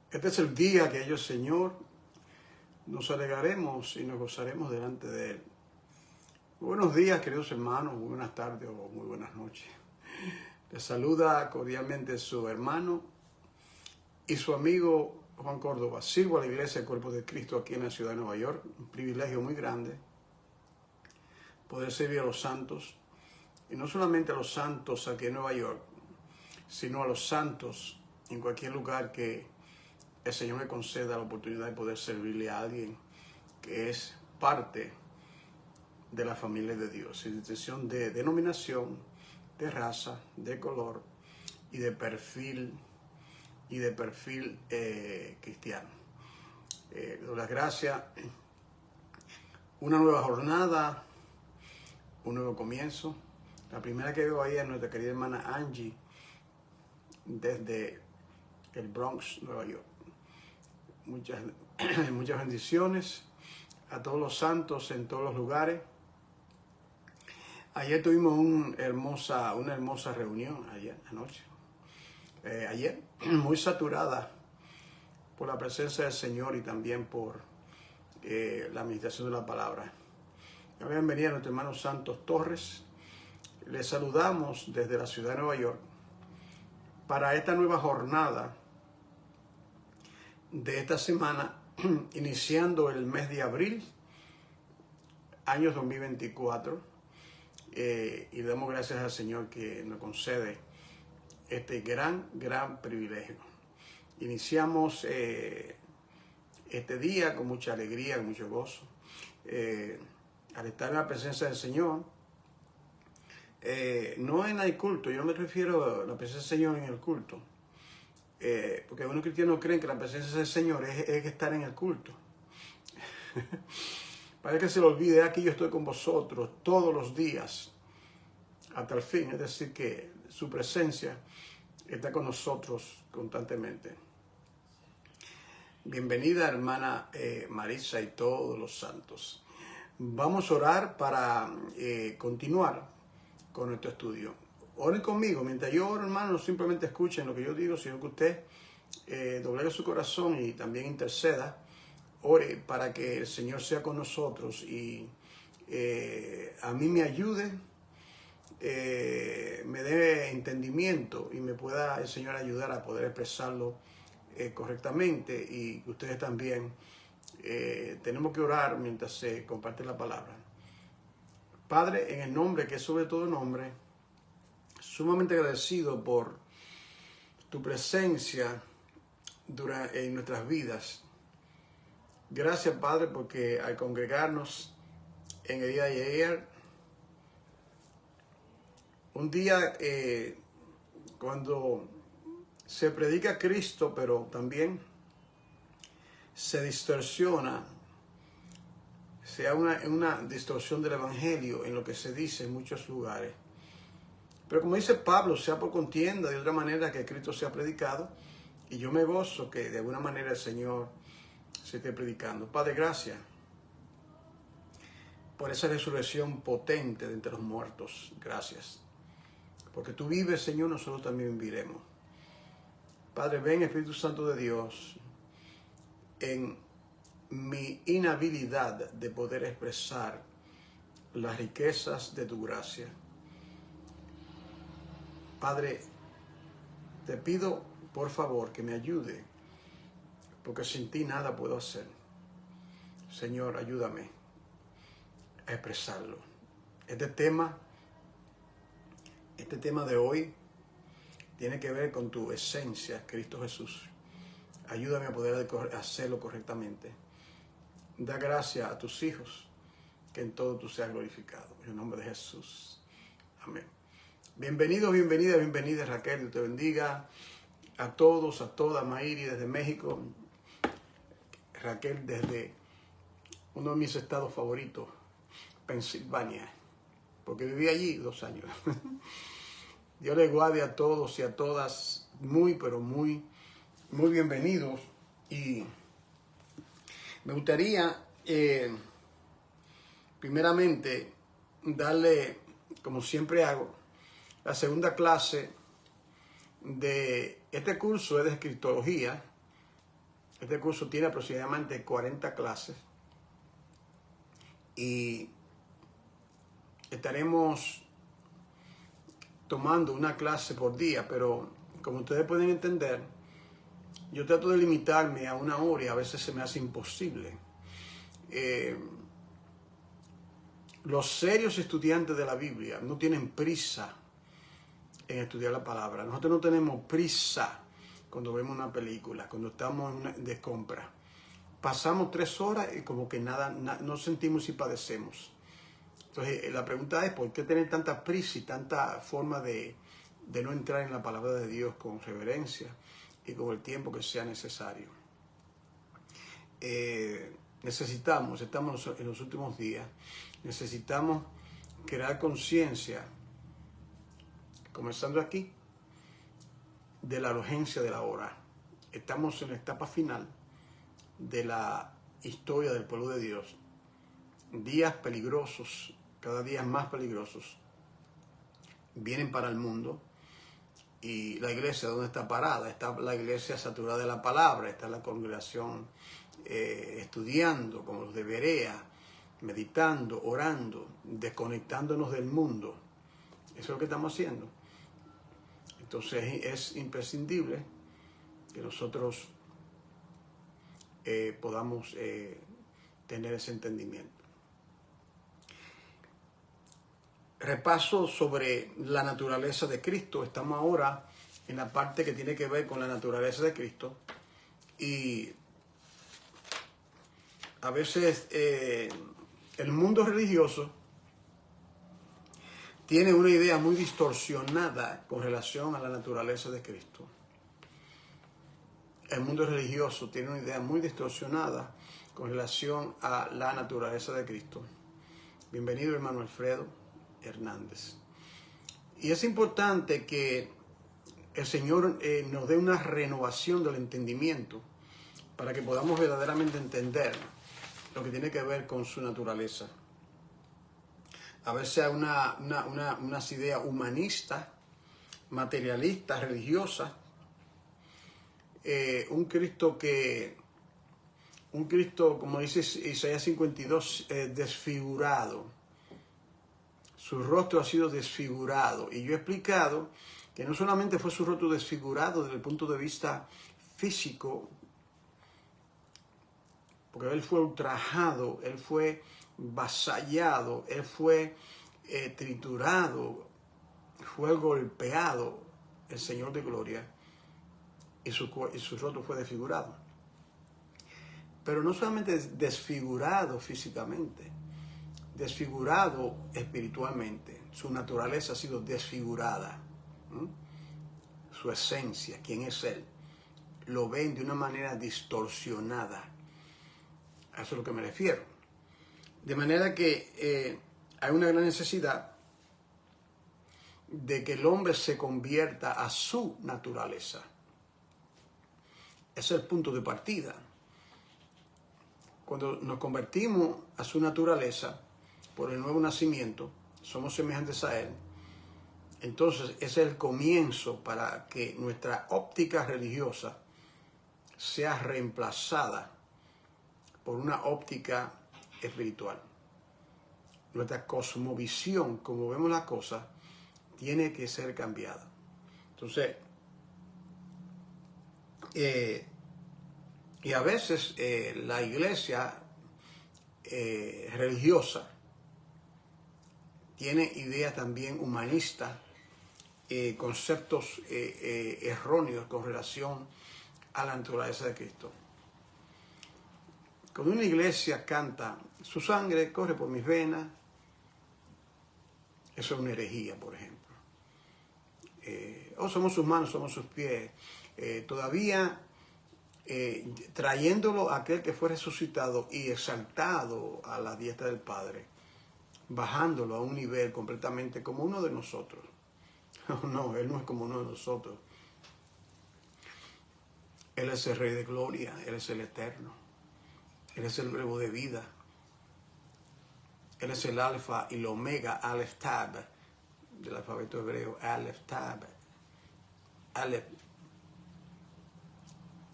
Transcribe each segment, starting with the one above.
Este es el día que ellos, Señor, nos alegraremos y nos gozaremos delante de Él. Muy buenos días, queridos hermanos, muy buenas tardes o muy buenas noches. Les saluda cordialmente su hermano y su amigo Juan Córdoba. Sirvo a la Iglesia del Cuerpo de Cristo aquí en la ciudad de Nueva York. Un privilegio muy grande poder servir a los santos, y no solamente a los santos aquí en Nueva York, sino a los santos en cualquier lugar que el Señor me conceda la oportunidad de poder servirle a alguien que es parte de la familia de Dios, sin distinción de denominación, de raza, de color y de perfil cristiano. Le doy las gracias. Una nueva jornada, un nuevo comienzo. La primera que veo ahí es nuestra querida hermana Angie, desde el Bronx, Nueva York. Muchas bendiciones a todos los santos en todos los lugares. Ayer tuvimos una hermosa reunión, anoche. Ayer, muy saturada por la presencia del Señor y también por la administración de la palabra. Bienvenido a nuestro hermano Santos Torres. Les saludamos desde la ciudad de Nueva York para esta nueva jornada de esta semana, iniciando el mes de abril, año 2024, y le damos gracias al Señor que nos concede este gran privilegio. Iniciamos este día con mucha alegría, con mucho gozo, al estar en la presencia del Señor. No en el culto, yo no me refiero a la presencia del Señor en el culto, porque algunos cristianos creen que la presencia del Señor es estar en el culto. Para que se le olvide, aquí yo estoy con vosotros todos los días hasta el fin, es decir, que su presencia está con nosotros constantemente. Bienvenida, hermana Marisa y todos los santos. Vamos a orar para continuar con nuestro estudio. Oren conmigo, mientras yo oro, hermano, no simplemente escuchen lo que yo digo, sino que usted doblegue su corazón y también interceda, ore para que el Señor sea con nosotros y a mí me ayude, me dé entendimiento y me pueda el Señor ayudar a poder expresarlo correctamente, y ustedes también tenemos que orar mientras se comparte la palabra. Padre, en el nombre que es sobre todo nombre, sumamente agradecido por tu presencia en nuestras vidas. Gracias, Padre, porque al congregarnos en el día de ayer, un día cuando se predica a Cristo, pero también se distorsiona, sea una distorsión del Evangelio en lo que se dice en muchos lugares. Pero como dice Pablo, sea por contienda de otra manera que Cristo sea predicado, y yo me gozo que de alguna manera el Señor se esté predicando. Padre, gracias por esa resurrección potente de entre los muertos. Gracias. Porque tú vives, Señor, nosotros también viviremos. Padre, ven, Espíritu Santo de Dios, en mi inhabilidad de poder expresar las riquezas de tu gracia. Padre, te pido por favor que me ayude, porque sin ti nada puedo hacer. Señor, ayúdame a expresarlo. Este tema de hoy tiene que ver con tu esencia, Cristo Jesús. Ayúdame a poder hacerlo correctamente. Da gracia a tus hijos, que en todo tú seas glorificado. En el nombre de Jesús. Amén. Bienvenidos, bienvenidas, Raquel. Dios te bendiga. A todos, a toda, Mairi desde México. Raquel desde uno de mis estados favoritos, Pensilvania, porque viví allí 2 años. Dios les guarde a todos y a todas, pero muy bienvenidos. Y me gustaría primeramente darle, como siempre hago, la segunda clase de este curso de escritología Este curso tiene aproximadamente 40 clases y estaremos tomando una clase por día, pero como ustedes pueden entender, yo trato de limitarme a 1 hora y a veces se me hace imposible. Los serios estudiantes de la Biblia no tienen prisa en estudiar la palabra. Nosotros no tenemos prisa cuando vemos una película, cuando estamos de compra. Pasamos 3 horas y como que nada, no sentimos y padecemos. Entonces la pregunta es, ¿por qué tener tanta prisa y tanta forma de no entrar en la palabra de Dios con reverencia y con el tiempo que sea necesario? Estamos en los últimos días, necesitamos crear conciencia, comenzando aquí, de la urgencia de la hora. Estamos en la etapa final de la historia del pueblo de Dios. Días peligrosos, cada día más peligrosos, vienen para el mundo. Y la iglesia, ¿dónde está parada? Está la iglesia saturada de la palabra, está la congregación estudiando como los de Berea, meditando, orando, desconectándonos del mundo. Eso es lo que estamos haciendo. Entonces es imprescindible que nosotros podamos tener ese entendimiento. Repaso sobre la naturaleza de Cristo. Estamos ahora en la parte que tiene que ver con la naturaleza de Cristo. Y a veces el mundo religioso tiene una idea muy distorsionada con relación a la naturaleza de Cristo. El mundo religioso tiene una idea muy distorsionada con relación a la naturaleza de Cristo. Bienvenido, hermano Alfredo Hernández. Y es importante que el Señor nos dé una renovación del entendimiento para que podamos verdaderamente entender lo que tiene que ver con su naturaleza. A veces hay unas ideas humanistas, materialistas, religiosas. Un Cristo, como dice Isaías 52, desfigurado. Su rostro ha sido desfigurado. Y yo he explicado que no solamente fue su rostro desfigurado desde el punto de vista físico, porque él fue ultrajado, él fue vasallado, él fue triturado, fue golpeado, el Señor de gloria, y su rostro fue desfigurado. Pero no solamente desfigurado físicamente, desfigurado espiritualmente. Su naturaleza ha sido desfigurada. Su esencia, quién es Él, lo ven de una manera distorsionada. A eso es a lo que me refiero. De manera que hay una gran necesidad de que el hombre se convierta a su naturaleza. Ese es el punto de partida. Cuando nos convertimos a su naturaleza por el nuevo nacimiento, somos semejantes a Él. Entonces ese es el comienzo para que nuestra óptica religiosa sea reemplazada por una óptica espiritual. Nuestra cosmovisión, como vemos las cosas, tiene que ser cambiada. Entonces, y a veces la iglesia religiosa tiene ideas también humanistas, conceptos erróneos con relación a la naturaleza de Cristo. Cuando una iglesia canta, su sangre corre por mis venas, eso es una herejía, por ejemplo. Somos sus manos, somos sus pies. Todavía trayéndolo a aquel que fue resucitado y exaltado a la diestra del Padre, bajándolo a un nivel completamente como uno de nosotros. No, Él no es como uno de nosotros. Él es el Rey de Gloria, Él es el Eterno, Él es el Verbo de vida, Él es el Alfa y el Omega, Aleph Tab, del alfabeto hebreo, Aleph Tab, Aleph,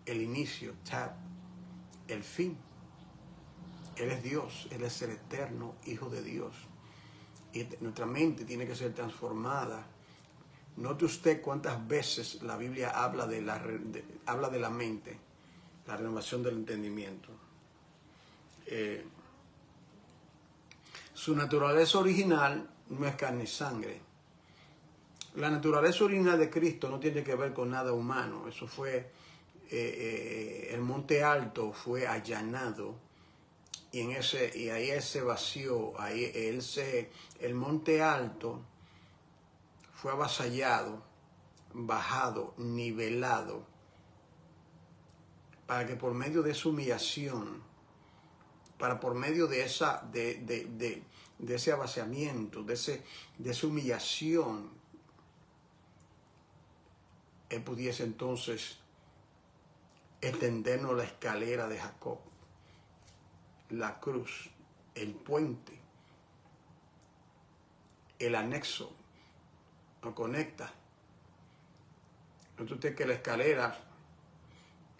el inicio, Tab, el fin. Él es Dios, Él es el eterno Hijo de Dios. Y nuestra mente tiene que ser transformada. Note usted cuántas veces la Biblia habla de la mente, la renovación del entendimiento. Su naturaleza original no es carne y sangre. La naturaleza original de Cristo no tiene que ver con nada humano. Eso fue, el monte alto fue allanado y ahí él se vació, el monte alto fue avasallado, bajado, nivelado, para que por medio de su humillación, por medio de ese avaciamiento, de esa humillación, Él pudiese entonces extendernos la escalera de Jacob, la cruz, el puente, el anexo, nos conecta. Note usted que la escalera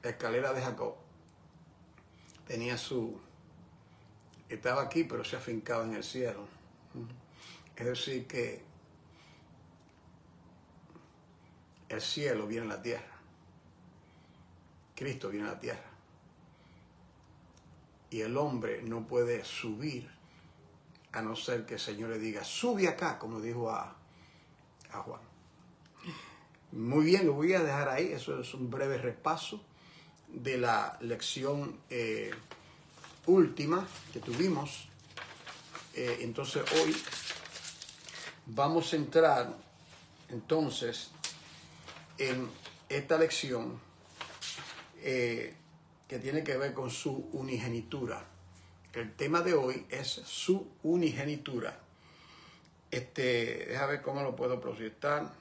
de Jacob tenía estaba aquí, pero se afincaba en el cielo. Es decir, que el cielo viene a la tierra. Cristo viene a la tierra. Y el hombre no puede subir a no ser que el Señor le diga, sube acá, como dijo a Juan. Muy bien, lo voy a dejar ahí. Eso es un breve repaso de la lección última que tuvimos. Entonces hoy vamos a entrar entonces en esta lección que tiene que ver con su unigenitura. El tema de hoy es su unigenitura. Déjame ver cómo lo puedo proyectar.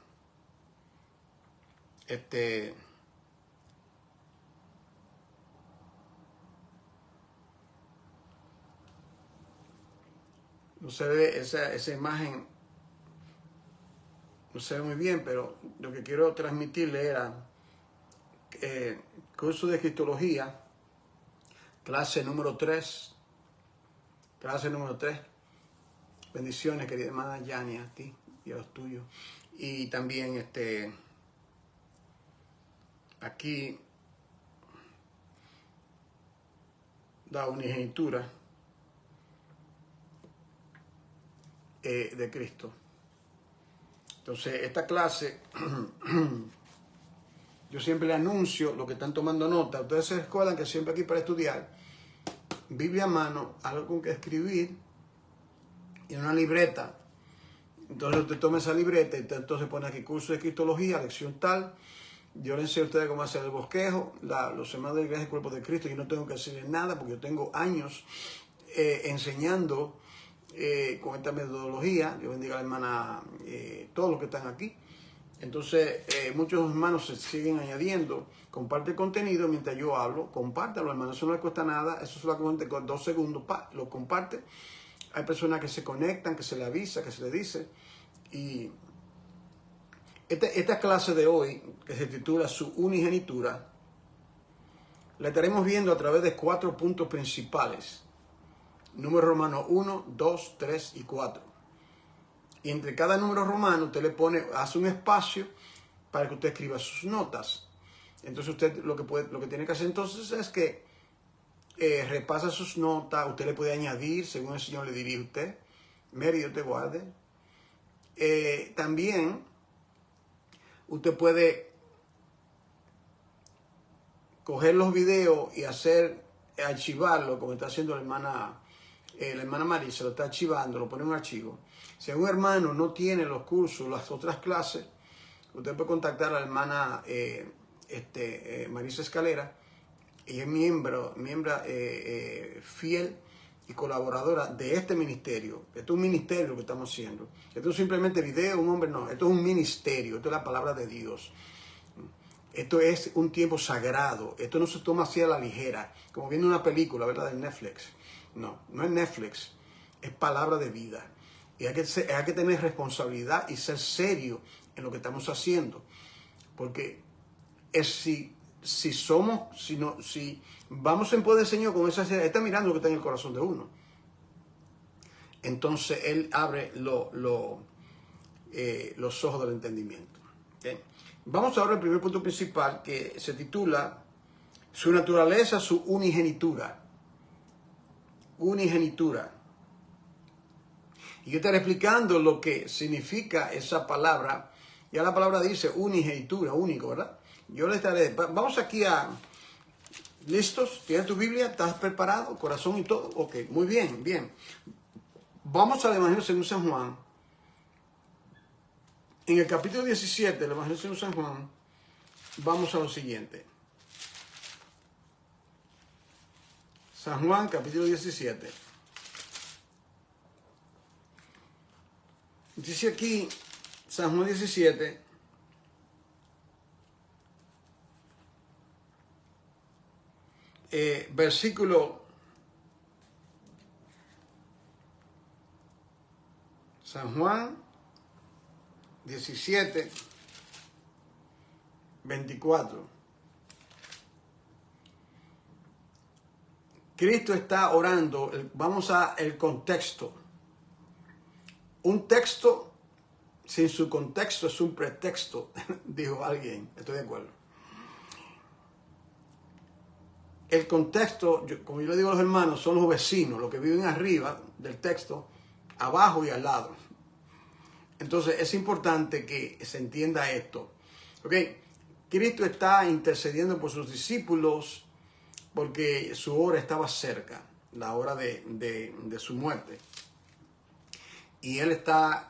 No se ve esa imagen, no se ve muy bien, pero lo que quiero transmitirle era curso de Cristología, clase número 3. Bendiciones, querida hermana Yani, a ti y a los tuyos. Y también aquí la unigenitura de Cristo. Entonces, esta clase, yo siempre le anuncio lo que están tomando nota. Ustedes se recuerdan que siempre aquí para estudiar, Biblia a mano, algo con que escribir y una libreta. Entonces usted toma esa libreta y entonces pone aquí curso de Cristología, lección tal. Yo les enseño a ustedes cómo hacer el bosquejo, los hermanos de la Iglesia del Cuerpo de Cristo. Yo no tengo que hacerles nada porque yo tengo años enseñando con esta metodología. Dios bendiga a la hermana, todos los que están aquí. Entonces, muchos hermanos se siguen añadiendo. Comparte el contenido mientras yo hablo. Compártalo, hermano. Eso no le cuesta nada. Eso solamente con 2 segundos. Lo comparte. Hay personas que se conectan, que se le avisa, que se le dice. Y esta clase de hoy, que se titula Su unigenitura, la estaremos viendo a través de 4 puntos principales. Número romano 1, 2, 3 y 4. Y entre cada número romano usted le hace un espacio para que usted escriba sus notas. Entonces usted lo que tiene que hacer entonces es que repasa sus notas. Usted le puede añadir según el Señor le dirige a usted. Mary, Dios te guarde. También usted puede coger los videos y archivarlo, como está haciendo la hermana Marisa, lo está archivando, lo pone en un archivo. Si un hermano no tiene los cursos, las otras clases, usted puede contactar a la hermana Marisa Escalera. Ella es miembro fiel y colaboradora de este ministerio. Esto es un ministerio lo que estamos haciendo. Esto es simplemente video, un hombre, no. Esto es un ministerio, esto es la palabra de Dios. Esto es un tiempo sagrado. Esto no se toma así a la ligera, como viendo una película, ¿verdad? De Netflix. No, no es Netflix. Es palabra de vida. Y hay que tener responsabilidad y ser serio en lo que estamos haciendo. Porque si si vamos en pos del Señor con esa seriedad, está mirando lo que está en el corazón de uno. Entonces Él abre los ojos del entendimiento. ¿Okay? Vamos ahora al primer punto principal, que se titula su naturaleza, su unigenitura. Unigenitura. Y yo estaré explicando lo que significa esa palabra. Ya la palabra dice unigenitura, único, ¿verdad? Yo le estaré... Vamos aquí a... ¿Listos? ¿Tienes tu Biblia? ¿Estás preparado? ¿Corazón y todo? Ok, muy bien, bien. Vamos al Evangelio según San Juan. En el capítulo 17 del Evangelio según San Juan, vamos a lo siguiente. San Juan, capítulo 17. Dice aquí, San Juan 17, versículo... San Juan 17, 24. Cristo está orando. Vamos a el contexto. Un texto sin su contexto es un pretexto, dijo alguien. Estoy de acuerdo. El contexto, como yo le digo a los hermanos, son los vecinos, los que viven arriba del texto, abajo y al lado. Entonces es importante que se entienda esto. ¿Ok? Cristo está intercediendo por sus discípulos porque su hora estaba cerca, la hora de su muerte. Y Él está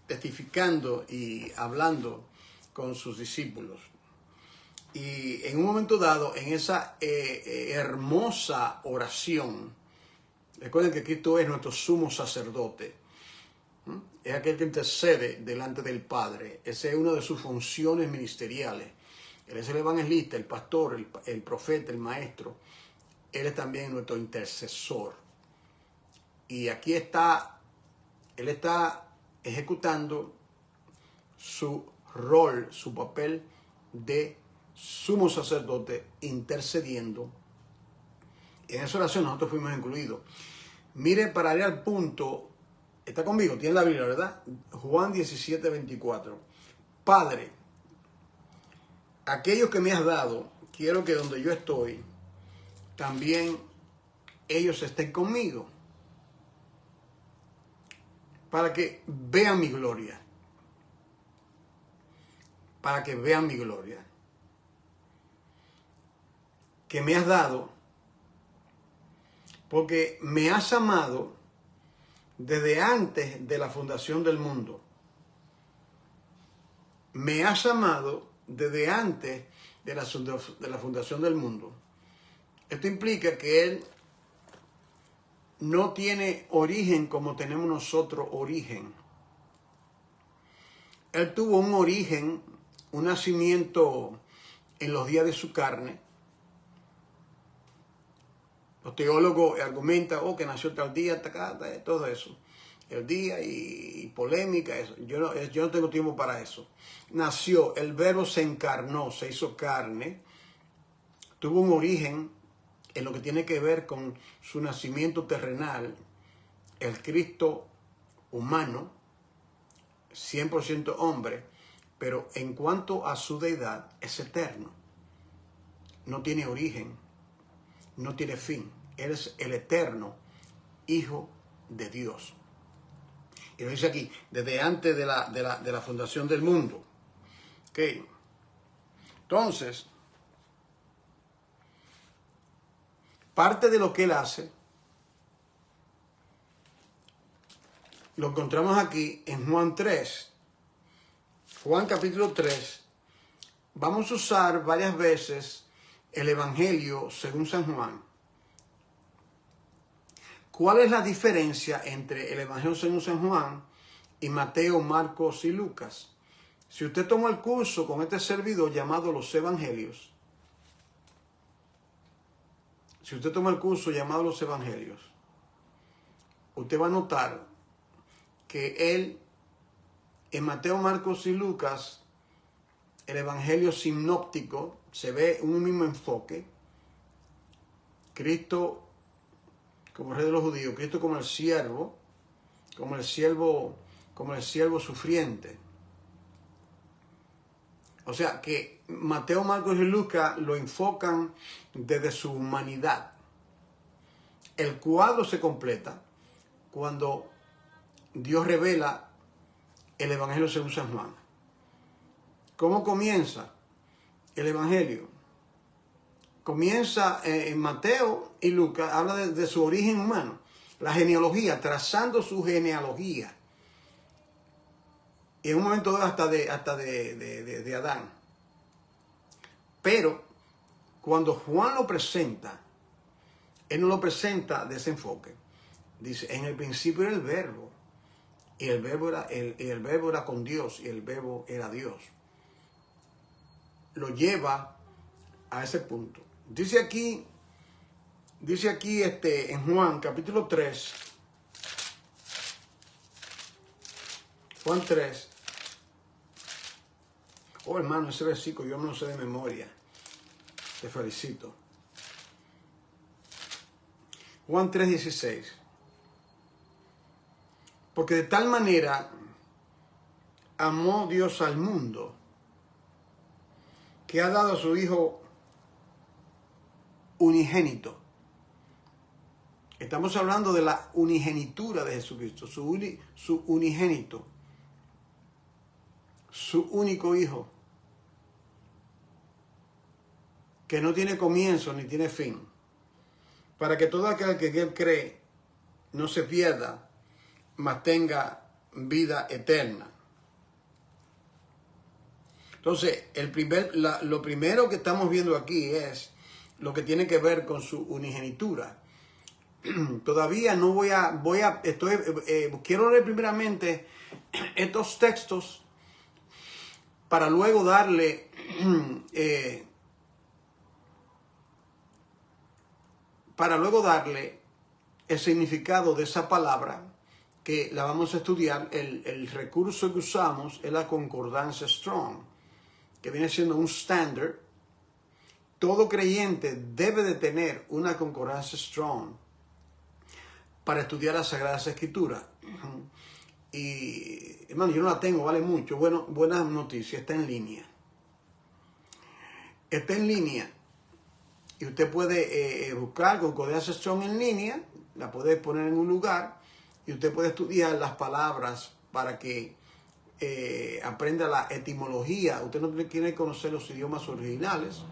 testificando y hablando con sus discípulos. Y en un momento dado, en esa hermosa oración, recuerden que Cristo es nuestro sumo sacerdote. Es aquel que intercede delante del Padre. Esa es una de sus funciones ministeriales. Él es el evangelista, el pastor, el profeta, el maestro. Él es también nuestro intercesor. Y aquí está, Él está ejecutando su rol, su papel de sumo sacerdote, intercediendo. Y en esa oración nosotros fuimos incluidos. Mire, para ir al punto... Está conmigo, tiene la Biblia, ¿verdad? Juan 17, 24. Padre, aquellos que me has dado, quiero que donde yo estoy, también ellos estén conmigo. Para que vean mi gloria. Para que vean mi gloria. Que me has dado, porque me has amado desde antes de la fundación del mundo. Me has amado desde antes de la fundación del mundo. Esto implica que Él no tiene origen como tenemos nosotros origen. Él tuvo un origen, un nacimiento en los días de su carne. Los teólogos argumentan, que nació tal día, todo eso. El día y polémica, eso. Yo no tengo tiempo para eso. Nació, el verbo se encarnó, se hizo carne. Tuvo un origen en lo que tiene que ver con su nacimiento terrenal. El Cristo humano, 100% hombre, pero en cuanto a su deidad, es eterno. No tiene origen. No tiene fin. Él es el eterno Hijo de Dios. Y lo dice aquí, desde antes de la fundación del mundo. ¿Ok? Entonces, parte de lo que Él hace, lo encontramos aquí en Juan 3. Juan capítulo 3. Vamos a usar varias veces el Evangelio según San Juan. ¿Cuál es la diferencia entre el Evangelio según San Juan y Mateo, Marcos y Lucas? Si usted toma el curso con este servidor llamado Los Evangelios, usted va a notar que él, en Mateo, Marcos y Lucas, el evangelio sinóptico, se ve un mismo enfoque. Cristo como rey de los judíos, Cristo como el siervo sufriente. O sea que Mateo, Marcos y Lucas lo enfocan desde su humanidad. El cuadro se completa cuando Dios revela el evangelio según San Juan. ¿Cómo comienza el evangelio? Comienza en Mateo y Lucas, habla de su origen humano, la genealogía, trazando su genealogía. Y en un momento hasta de Adán. Pero cuando Juan lo presenta, él no lo presenta de ese enfoque. Dice, en el principio era el verbo, y el verbo era con Dios, y el verbo era Dios. Lo lleva a ese punto. Dice aquí en Juan capítulo 3, Juan 3. Oh, hermano, ese versículo yo me lo sé de memoria. Te felicito. Juan 3:16. Porque de tal manera amó Dios al mundo que ha dado a su Hijo unigénito. Estamos hablando de la unigenitura de Jesucristo, su unigénito, su único Hijo, que no tiene comienzo ni tiene fin, para que todo aquel que en él cree no se pierda, mas tenga vida eterna. Entonces, lo primero que estamos viendo aquí es lo que tiene que ver con su unigenitura. Todavía no quiero leer primeramente estos textos para luego darle el significado de esa palabra, que la vamos a estudiar. El recurso que usamos es la concordancia Strong, que viene siendo un estándar. Todo creyente debe de tener una concordancia Strong para estudiar las Sagradas Escrituras. Y, hermano, yo no la tengo, vale mucho. Bueno, buenas noticias, está en línea. Está en línea. Y usted puede buscar concordancia Strong en línea, la puede poner en un lugar y usted puede estudiar las palabras para que aprenda la etimología. Usted no quiere conocer los idiomas originales.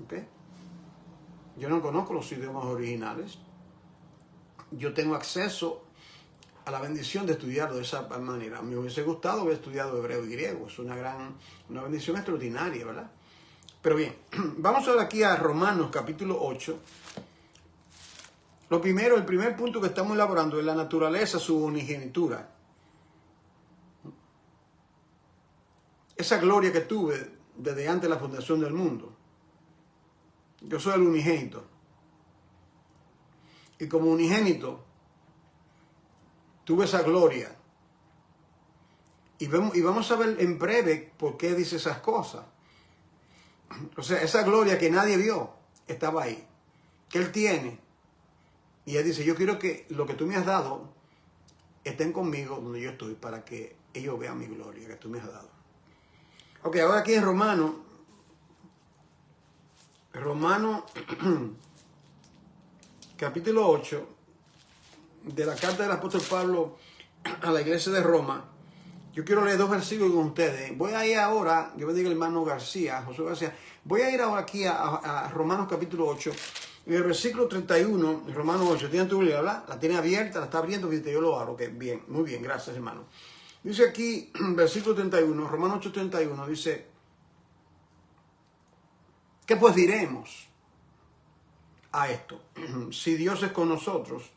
¿Okay? Yo no conozco los idiomas originales. Yo tengo acceso a la bendición de estudiarlo de esa manera. Me hubiese gustado haber estudiado hebreo y griego. Es una bendición extraordinaria, ¿verdad? Pero bien, vamos ahora aquí a Romanos capítulo 8. El primer punto que estamos elaborando es la naturaleza, su unigenitura. Esa gloria que tuve desde antes de la fundación del mundo. Yo soy el unigénito. Y como unigénito, tuve esa gloria. Y vamos a ver en breve por qué dice esas cosas. O sea, esa gloria que nadie vio estaba ahí, que Él tiene. Y Él dice, yo quiero que lo que tú me has dado estén conmigo donde yo estoy, para que ellos vean mi gloria que tú me has dado. Ok, ahora aquí en Romanos capítulo 8 de la carta del apóstol Pablo a la iglesia de Roma. Yo quiero leer 2 versículos con ustedes. Voy a ir ahora, yo bendiga al hermano García, José García. Voy a ir ahora aquí a Romanos capítulo 8. En el versículo 31, Romanos 8, ¿tienen tu Biblia, verdad? La tiene abierta, la está abriendo, yo lo abro. Okay, bien, muy bien, gracias hermano. Dice aquí, versículo 31, Romanos 8, 31, dice, ¿qué pues diremos a esto? Si Dios es con nosotros,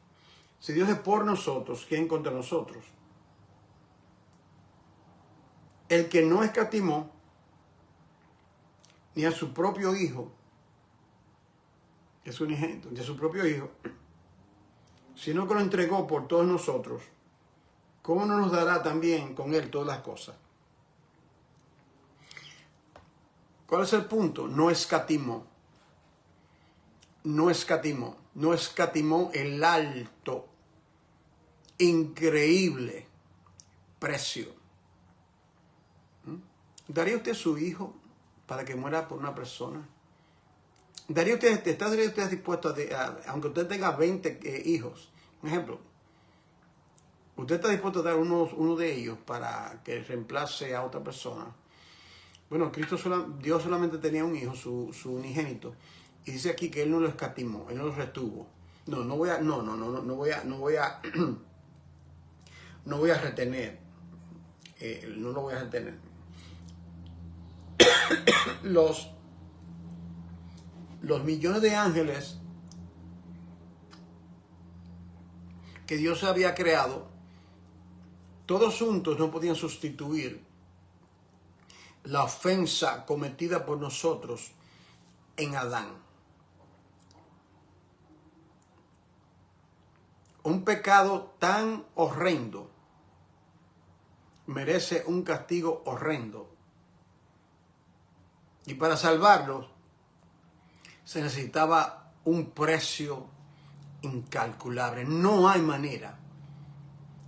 si Dios es por nosotros, ¿quién contra nosotros? El que no escatimó ni a su propio Hijo, es unigénito, de su propio Hijo, sino que lo entregó por todos nosotros, ¿cómo no nos dará también con Él todas las cosas? ¿Cuál es el punto? No escatimó. No escatimó. No escatimó el alto, increíble precio. ¿Daría usted su hijo para que muera por una persona? ¿Estaría usted dispuesto aunque usted tenga 20 hijos, un ejemplo, usted está dispuesto a dar uno de ellos para que reemplace a otra persona? Bueno, Dios solamente tenía un hijo, su unigénito, y dice aquí que él no lo escatimó, él no lo retuvo. No voy a retener, no lo voy a retener. Los millones de ángeles que Dios había creado, todos juntos no podían sustituir la ofensa cometida por nosotros en Adán. Un pecado tan horrendo merece un castigo horrendo. Y para salvarlos se necesitaba un precio incalculable. No hay manera.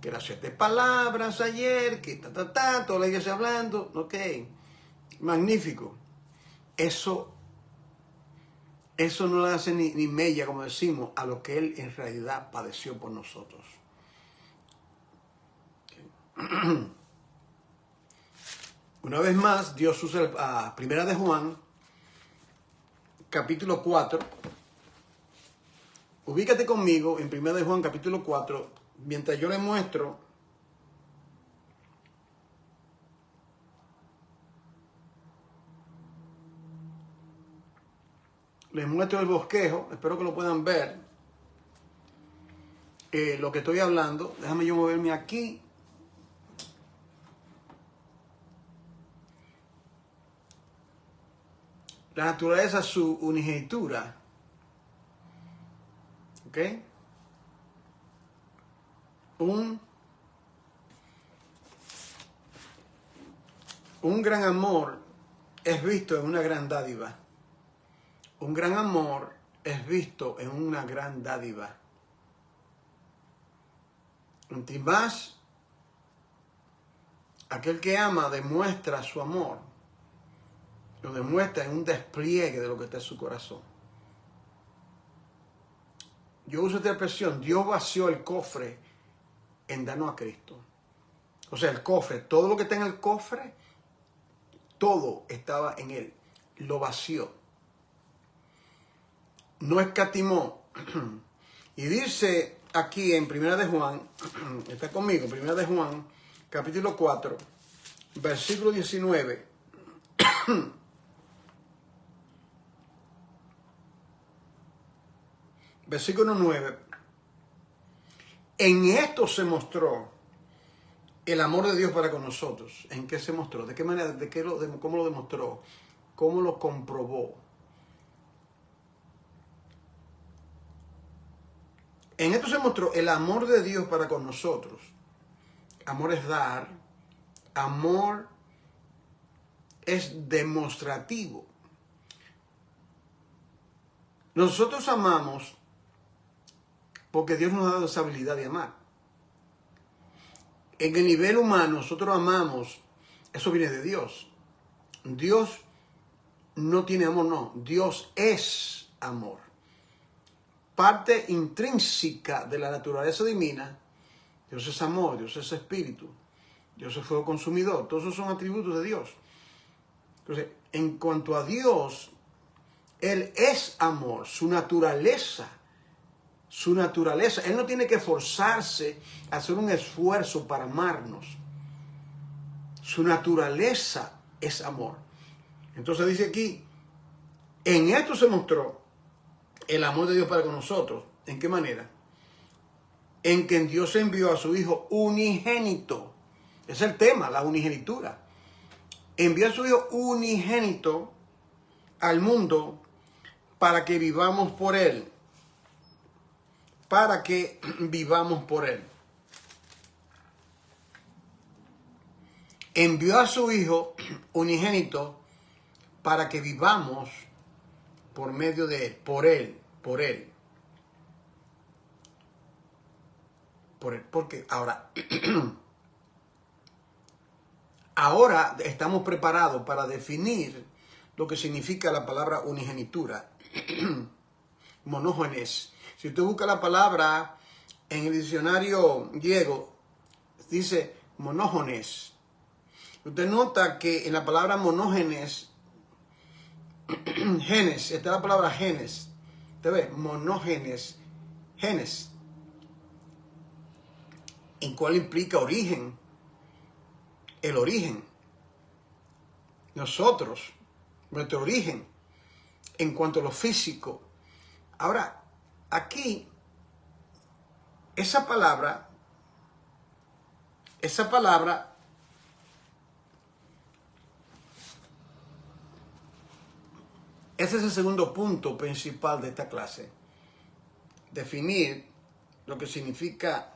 Que las 7 palabras ayer, que toda la iglesia hablando, ok, magnífico. Eso no le hace ni mella, como decimos, a lo que Él en realidad padeció por nosotros. Una vez más, Dios usa Primera de Juan, capítulo 4. Ubícate conmigo en Primera de Juan, capítulo 4, mientras yo le muestro el bosquejo. Espero que lo puedan ver, lo que estoy hablando. Déjame yo moverme aquí. La naturaleza, su unigenitura. ¿Ok? Un gran amor es visto en una gran dádiva. Un gran amor es visto en una gran dádiva. Entre más aquel que ama demuestra su amor, lo demuestra en un despliegue de lo que está en su corazón. Yo uso esta expresión: Dios vació el cofre en darnos a Cristo. O sea, el cofre, todo lo que está en el cofre, todo estaba en Él. Lo vació. No escatimó. Y dice aquí en Primera de Juan, está conmigo, Primera de Juan, capítulo 4, versículo 19. Versículo 9. En esto se mostró el amor de Dios para con nosotros. ¿En qué se mostró? ¿De qué manera? ¿Cómo lo demostró? ¿Cómo lo comprobó? En esto se mostró el amor de Dios para con nosotros. Amor es dar. Amor es demostrativo. Nosotros amamos porque Dios nos ha dado esa habilidad de amar. En el nivel humano nosotros amamos, eso viene de Dios. Dios no tiene amor, no. Dios es amor. Parte intrínseca de la naturaleza divina, Dios es amor, Dios es espíritu, Dios es fuego consumidor. Todos esos son atributos de Dios. Entonces, en cuanto a Dios, Él es amor, su naturaleza. Él no tiene que forzarse a hacer un esfuerzo para amarnos. Su naturaleza es amor. Entonces dice aquí, en esto se mostró el amor de Dios para con nosotros. ¿En qué manera? En que Dios envió a su Hijo unigénito. Es el tema, la unigenitura. Envió a su Hijo unigénito al mundo para que vivamos por Él. Para que vivamos por Él. Envió a su Hijo unigénito para que vivamos por medio de Él, por Él. Porque ahora estamos preparados para definir lo que significa la palabra unigenitura, monógenes. Si usted busca la palabra en el diccionario griego, dice monógenes. Usted nota que en la palabra monógenes, genes, está la palabra genes. ¿Usted ve? Monógenes, genes. ¿En cuál implica origen? El origen. Nosotros, nuestro origen, en cuanto a lo físico. Ahora, aquí, esa palabra, ese es el segundo punto principal de esta clase. Definir lo que significa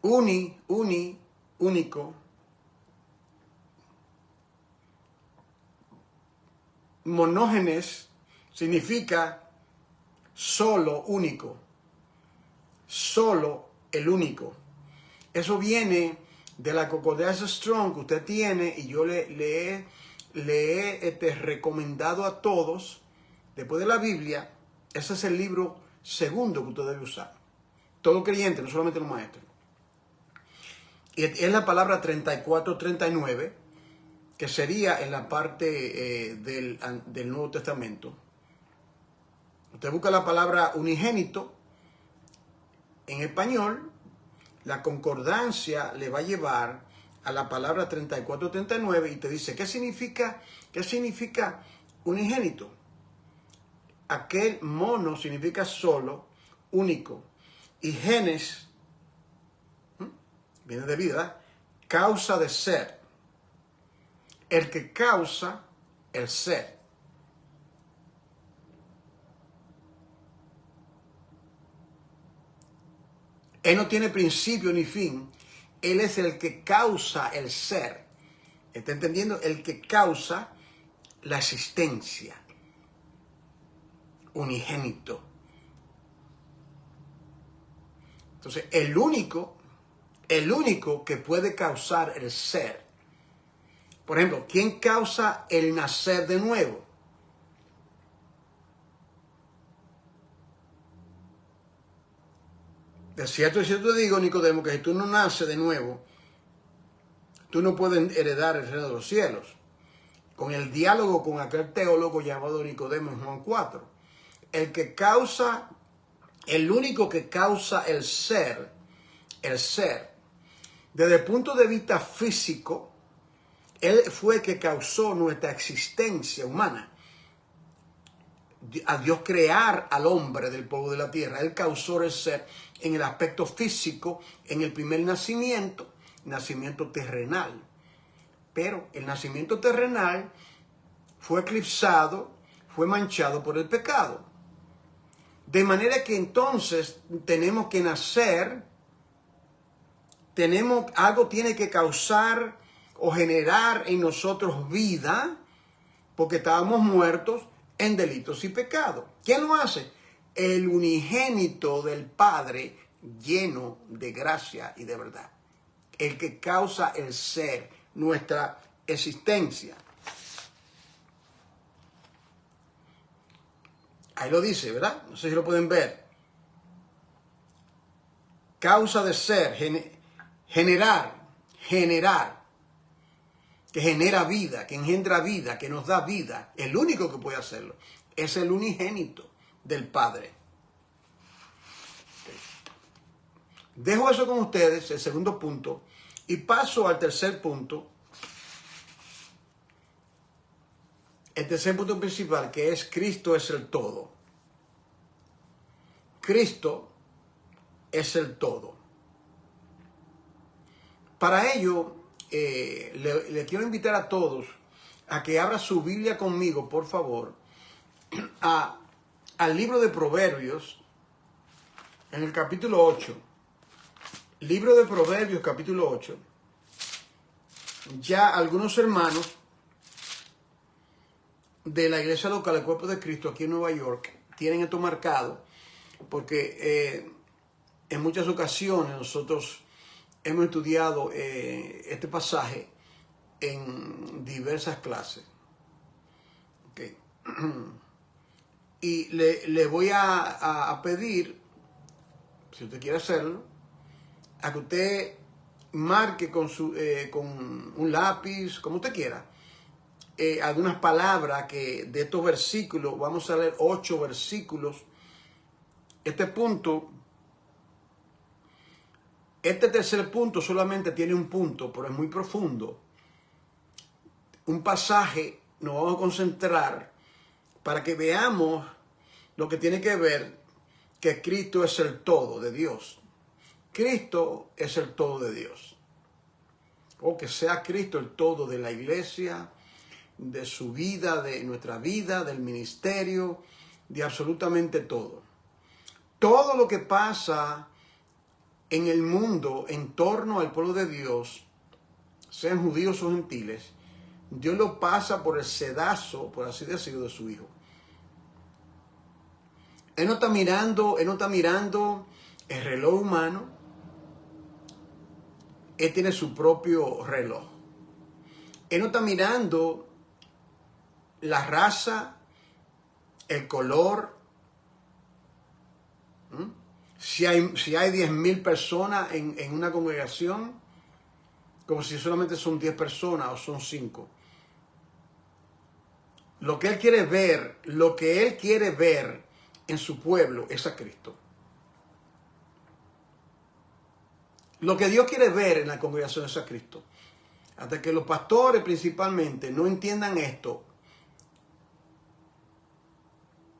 único. Monógenes significa solo, único. Solo el único. Eso viene de la Concordance Strong que usted tiene y yo le he recomendado a todos, después de la Biblia, ese es el libro segundo que usted debe usar. Todo creyente, no solamente los maestros. Y es la palabra 34-39, que sería en la parte del Nuevo Testamento. Usted busca la palabra unigénito en español, la concordancia le va a llevar a la palabra 34-39 y te dice, ¿qué significa unigénito? Aquel mono significa solo, único. Y genes, viene de vida, ¿verdad? Causa de ser. El que causa el ser. Él no tiene principio ni fin. Él es el que causa el ser. ¿Está entendiendo? El que causa la existencia. Unigénito. Entonces, el único que puede causar el ser. Por ejemplo, ¿quién causa el nacer de nuevo? De cierto te digo, Nicodemo, que si tú no naces de nuevo, tú no puedes heredar el reino de los cielos. Con el diálogo con aquel teólogo llamado Nicodemo en Juan 4. El único que causa el ser, desde el punto de vista físico, Él fue el que causó nuestra existencia humana. A Dios crear al hombre del polvo de la tierra. Él causó el ser en el aspecto físico, en el primer nacimiento terrenal. Pero el nacimiento terrenal fue eclipsado, fue manchado por el pecado. De manera que entonces tenemos que nacer, algo tiene que causar o generar en nosotros vida, porque estábamos muertos en delitos y pecados. ¿Quién lo hace? El unigénito del Padre, lleno de gracia y de verdad. El que causa el ser, nuestra existencia. Ahí lo dice, ¿verdad? No sé si lo pueden ver. Causa de ser, generar, que genera vida, que engendra vida, que nos da vida. El único que puede hacerlo es el unigénito del Padre. Dejo eso con ustedes, el segundo punto, y paso al tercer punto. El tercer punto principal, que es Cristo es el todo. Cristo es el todo. Para ello, le quiero invitar a todos a que abra su Biblia conmigo, por favor, al libro de Proverbios, en el capítulo 8. Libro de Proverbios, capítulo 8. Ya algunos hermanos de la iglesia local, el Cuerpo de Cristo, aquí en Nueva York, tienen esto marcado, porque en muchas ocasiones nosotros hemos estudiado este pasaje en diversas clases. Okay. Y le voy a pedir, si usted quiere hacerlo, a que usted marque con un lápiz, como usted quiera, algunas palabras que de estos versículos. Vamos a leer 8 versículos. Este tercer punto solamente tiene un punto, pero es muy profundo. Un pasaje, nos vamos a concentrar para que veamos lo que tiene que ver que Cristo es el todo de Dios. Cristo es el todo de Dios. O que sea Cristo el todo de la iglesia, de su vida, de nuestra vida, del ministerio, de absolutamente todo. Todo lo que pasa en el mundo en torno al pueblo de Dios, sean judíos o gentiles, Dios lo pasa por el sedazo, por así decirlo, de su Hijo. Él no está mirando el reloj humano. Él tiene su propio reloj. Él no está mirando la raza, el color. Si hay 10,000 personas en una congregación, como si solamente son 10 personas o son 5. Lo que Él quiere ver en su pueblo es a Cristo. Lo que Dios quiere ver en la congregación es a Cristo. Hasta que los pastores principalmente no entiendan esto,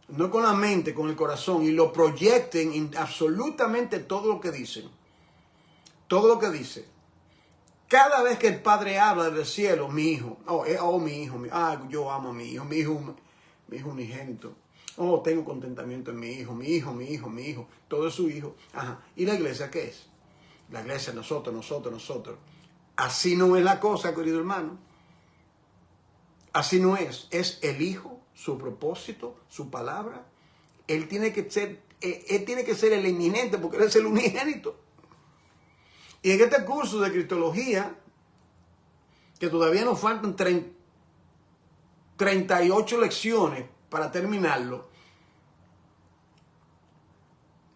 no con la mente, con el corazón, y lo proyecten en absolutamente todo lo que dicen. Todo lo que dice. Cada vez que el Padre habla del cielo, mi hijo, mi hijo, yo amo a mi hijo unigénito. Tengo contentamiento en mi hijo, todo es su hijo. Ajá. ¿Y la iglesia qué es? La iglesia, nosotros. Así no es la cosa, querido hermano. Así no es. Es el Hijo, su propósito, su palabra. Él tiene que ser el eminente porque Él es el unigénito. Y en este curso de Cristología, que todavía nos faltan 38 lecciones para terminarlo,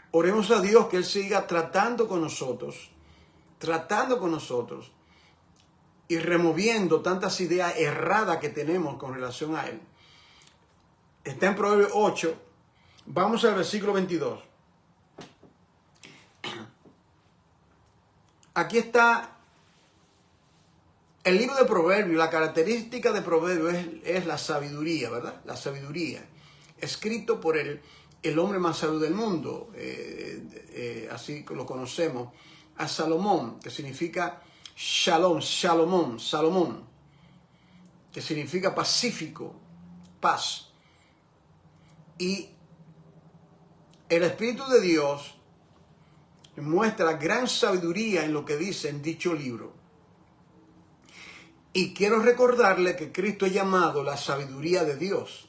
oremos a Dios que Él siga tratando con nosotros y removiendo tantas ideas erradas que tenemos con relación a Él. Está en Proverbios 8, vamos al versículo 22. Aquí está el libro de Proverbios. La característica de Proverbios es la sabiduría, ¿verdad? La sabiduría. Escrito por el hombre más sabio del mundo, así lo conocemos, a Salomón, que significa Salomón, que significa pacífico, paz. Y el Espíritu de Dios muestra gran sabiduría en lo que dice en dicho libro. Y quiero recordarle que Cristo es llamado la sabiduría de Dios.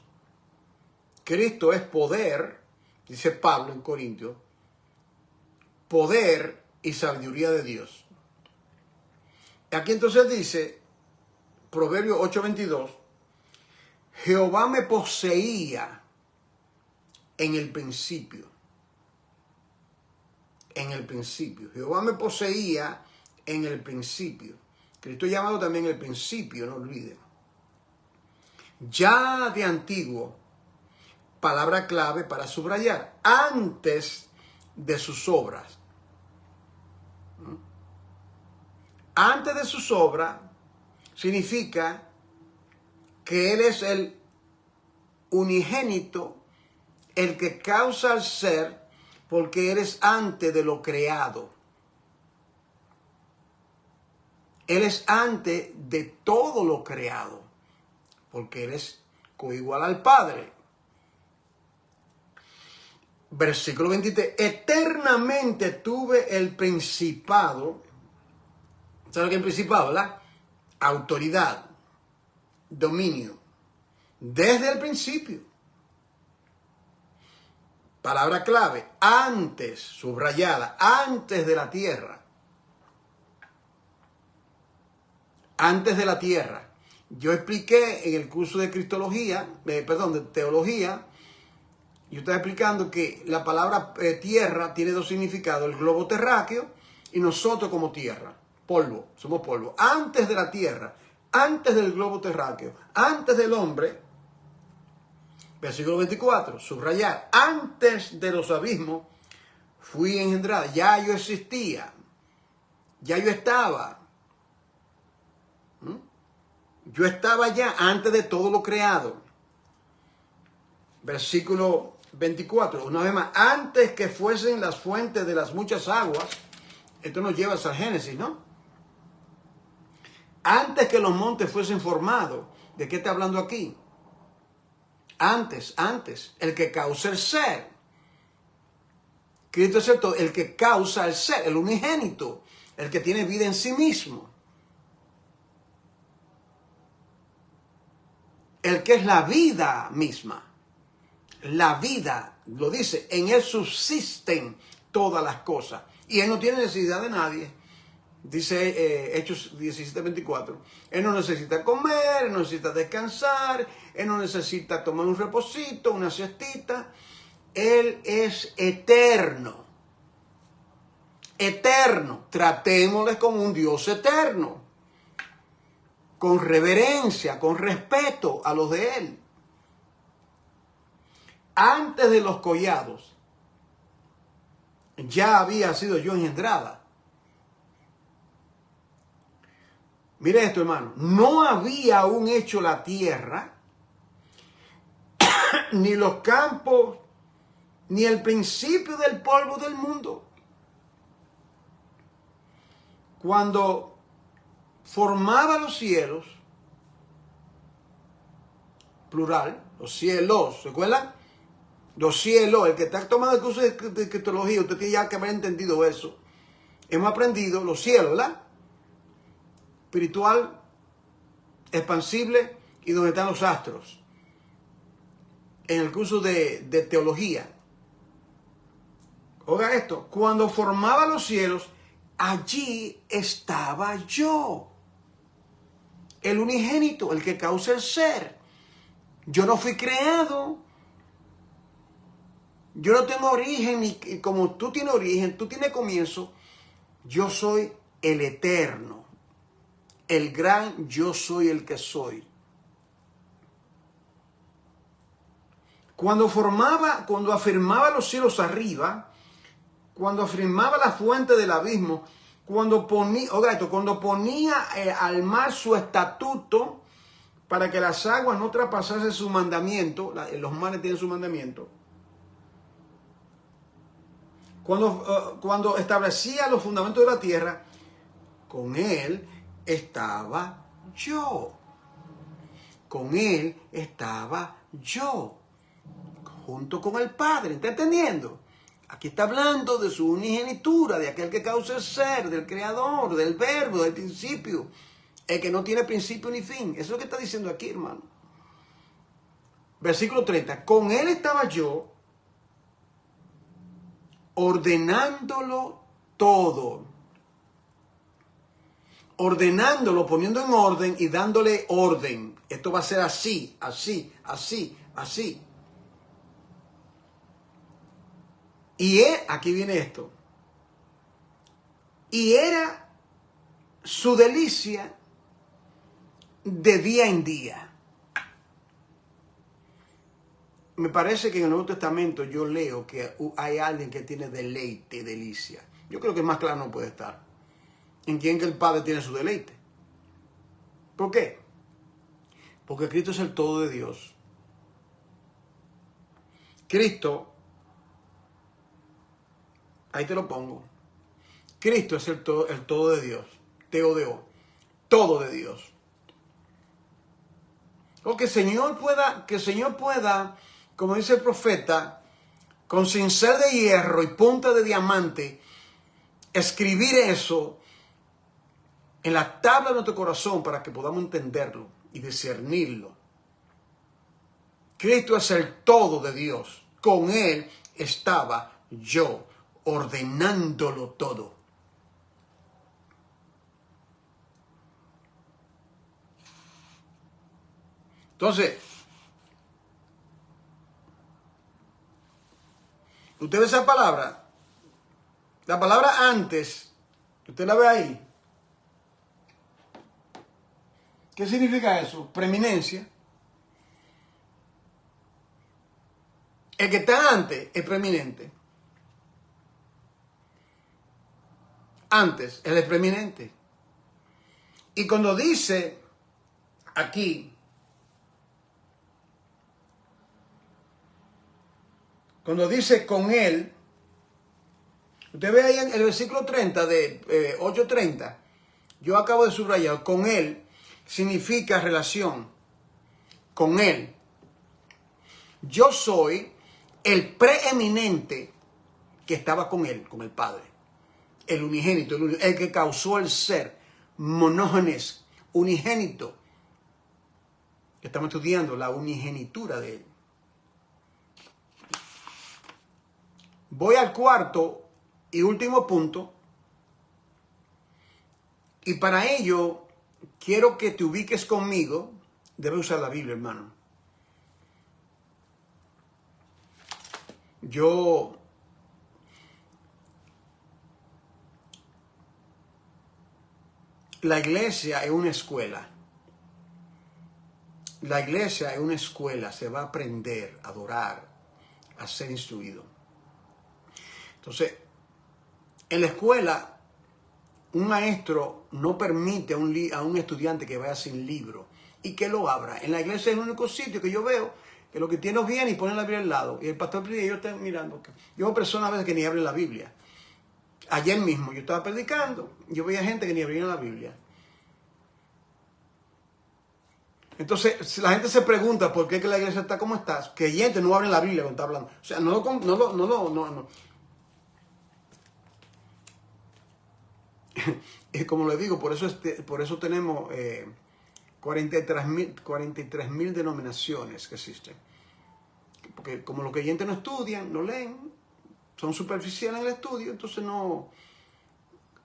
Cristo es poder, dice Pablo en Corintios, poder y sabiduría de Dios. Aquí entonces dice, Proverbios 8:22, Jehová me poseía en el principio. Jehová me poseía en el principio. Cristo es llamado también el principio, no olviden. Ya de antiguo, palabra clave para subrayar, antes de sus obras. Antes de sus obras significa que Él es el unigénito, el que causa el ser, porque Él es antes de lo creado. Él es antes de todo lo creado, porque Él es coigual al Padre. Versículo 23. Eternamente tuve el principado. ¿Sabes lo que es el principado, verdad? Autoridad, dominio. Desde el principio. Palabra clave. Antes, subrayada, antes de la tierra. Antes de la tierra. Yo expliqué en el curso de cristología, de teología, yo estaba explicando que la palabra tierra tiene dos significados, el globo terráqueo y nosotros como tierra, polvo, somos polvo. Antes de la tierra, antes del globo terráqueo, antes del hombre, versículo 24, subrayar, antes de los abismos fui engendrada, ya yo existía, ya yo estaba. Yo estaba ya antes de todo lo creado. Versículo 24, una vez más, antes que fuesen las fuentes de las muchas aguas, esto nos lleva al Génesis, ¿no? Antes que los montes fuesen formados, ¿de qué está hablando aquí? Antes, el que causa el ser. Cristo es el que causa el ser, el unigénito, el que tiene vida en sí mismo. El que es la vida misma. La vida, lo dice, en él subsisten todas las cosas. Y él no tiene necesidad de nadie. Dice Hechos 17:24. Él no necesita comer, él no necesita descansar, él no necesita tomar un reposito, una siestita. Él es eterno. Eterno. Tratémosle como un Dios eterno. Con reverencia, con respeto a los de él. Antes de los collados, ya había sido yo engendrada. Mire esto, hermano. No había aún hecho la tierra, ni los campos, ni el principio del polvo del mundo. Cuando formaba los cielos, plural, los cielos, ¿se acuerdan? Los cielos, el que está tomando el curso de cristología, usted tiene ya que haber entendido eso. Hemos aprendido los cielos, ¿verdad? Espiritual, expansible y donde están los astros. En el curso de teología. Oiga esto, cuando formaba los cielos, allí estaba yo. El unigénito, el que causa el ser. Yo no fui creado. Yo no tengo origen, ni como tú tienes origen, tú tienes comienzo. Yo soy el eterno. El gran yo soy el que soy. Cuando afirmaba los cielos arriba, cuando afirmaba la fuente del abismo, cuando ponía al mar su estatuto para que las aguas no traspasasen su mandamiento, los mares tienen su mandamiento. Cuando establecía los fundamentos de la tierra, con él estaba yo. Con él estaba yo. Junto con el Padre. ¿Está entendiendo? Aquí está hablando de su unigenitura, de aquel que causa el ser, del Creador, del Verbo, del principio. El que no tiene principio ni fin. Eso es lo que está diciendo aquí, hermano. Versículo 30. Con él estaba yo, ordenándolo todo. Ordenándolo, poniendo en orden y dándole orden. Esto va a ser así, así, así, así. Y aquí viene esto. Y era su delicia de día en día. Me parece que en el Nuevo Testamento yo leo que hay alguien que tiene deleite, delicia. Yo creo que más claro no puede estar. En quien que el Padre tiene su deleite. ¿Por qué? Porque Cristo es el todo de Dios. Cristo, ahí te lo pongo. Cristo es el todo de Dios. Teodeo. Todo de Dios. O que el Señor pueda, como dice el profeta, con cincel de hierro y punta de diamante, escribir eso en la tabla de nuestro corazón para que podamos entenderlo y discernirlo. Cristo es el todo de Dios. Con Él estaba yo, ordenándolo todo. Entonces, usted ve esa palabra, la palabra antes, usted la ve ahí. ¿Qué significa eso? Preeminencia. El que está antes es preeminente. Antes, él es preeminente. Y cuando dice aquí, cuando dice con él, usted ve ahí en el versículo 30 de 8:30, yo acabo de subrayar, con él significa relación, con él. Yo soy el preeminente que estaba con él, con el Padre, el unigénito, el que causó el ser, monógenes, unigénito. Estamos estudiando la unigenitura de él. Voy al cuarto y último punto. Y para ello, quiero que te ubiques conmigo. Debes usar la Biblia, hermano. La iglesia es una escuela. La iglesia es una escuela. Se va a aprender, a adorar, a ser instruido. Entonces, en la escuela, un maestro no permite a un estudiante que vaya sin libro y que lo abra. En la iglesia es el único sitio que yo veo que lo que tiene viene y pone la Biblia al lado. Y el pastor y yo estoy mirando. Yo veo personas a veces que ni abren la Biblia. Ayer mismo yo estaba predicando, yo veía gente que ni abría la Biblia. Entonces la gente se pregunta por qué que la iglesia está como está, que gente no abre la Biblia cuando está hablando. O sea, no. Y como le digo, por eso tenemos 43,000 denominaciones que existen. Porque como los creyentes no estudian, no leen, son superficiales en el estudio, entonces no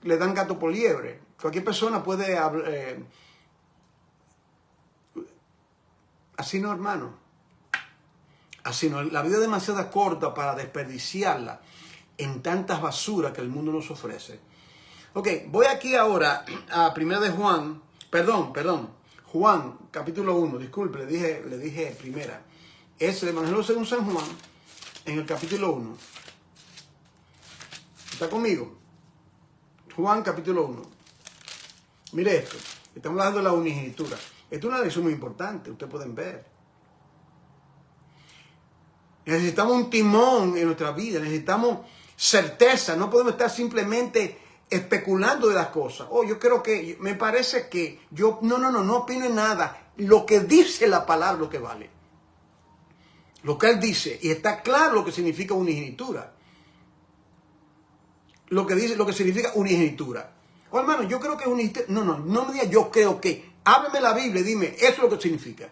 le dan gato por liebre. Cualquier persona puede hablar. Así no, hermano. Así no. La vida es demasiado corta para desperdiciarla en tantas basuras que el mundo nos ofrece. Ok, voy aquí ahora a 1 de Juan. Juan, capítulo 1. Disculpe, le dije primera. Es el Evangelio según San Juan, en el capítulo 1. ¿Está conmigo? Juan, capítulo 1. Mire esto. Estamos hablando de la unigenitura. Esto es una lección muy importante, ustedes pueden ver. Necesitamos un timón en nuestra vida, necesitamos certeza, no podemos estar simplemente especulando de las cosas. Oh, yo creo que, me parece que, yo, no opino en nada. Lo que dice la palabra es lo que vale. Lo que él dice, y está claro lo que significa unigenitura. Lo que dice, lo que significa unigenitura. Oh, hermano, yo creo que unigenitura, no me diga yo creo que. Ábreme la Biblia y dime, eso es lo que significa.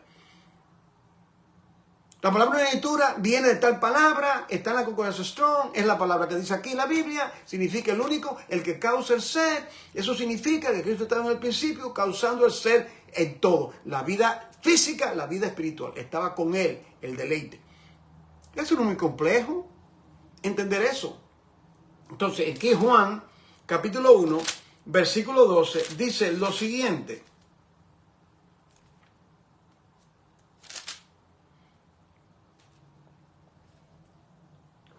La palabra unigenitura viene de tal palabra, está en la concordancia Strong, es la palabra que dice aquí en la Biblia, significa el único, el que causa el ser. Eso significa que Cristo estaba en el principio causando el ser en todo. La vida física, la vida espiritual. Estaba con él, el deleite. Eso no es muy complejo, entender eso. Entonces, aquí Juan, capítulo 1, versículo 12, dice lo siguiente.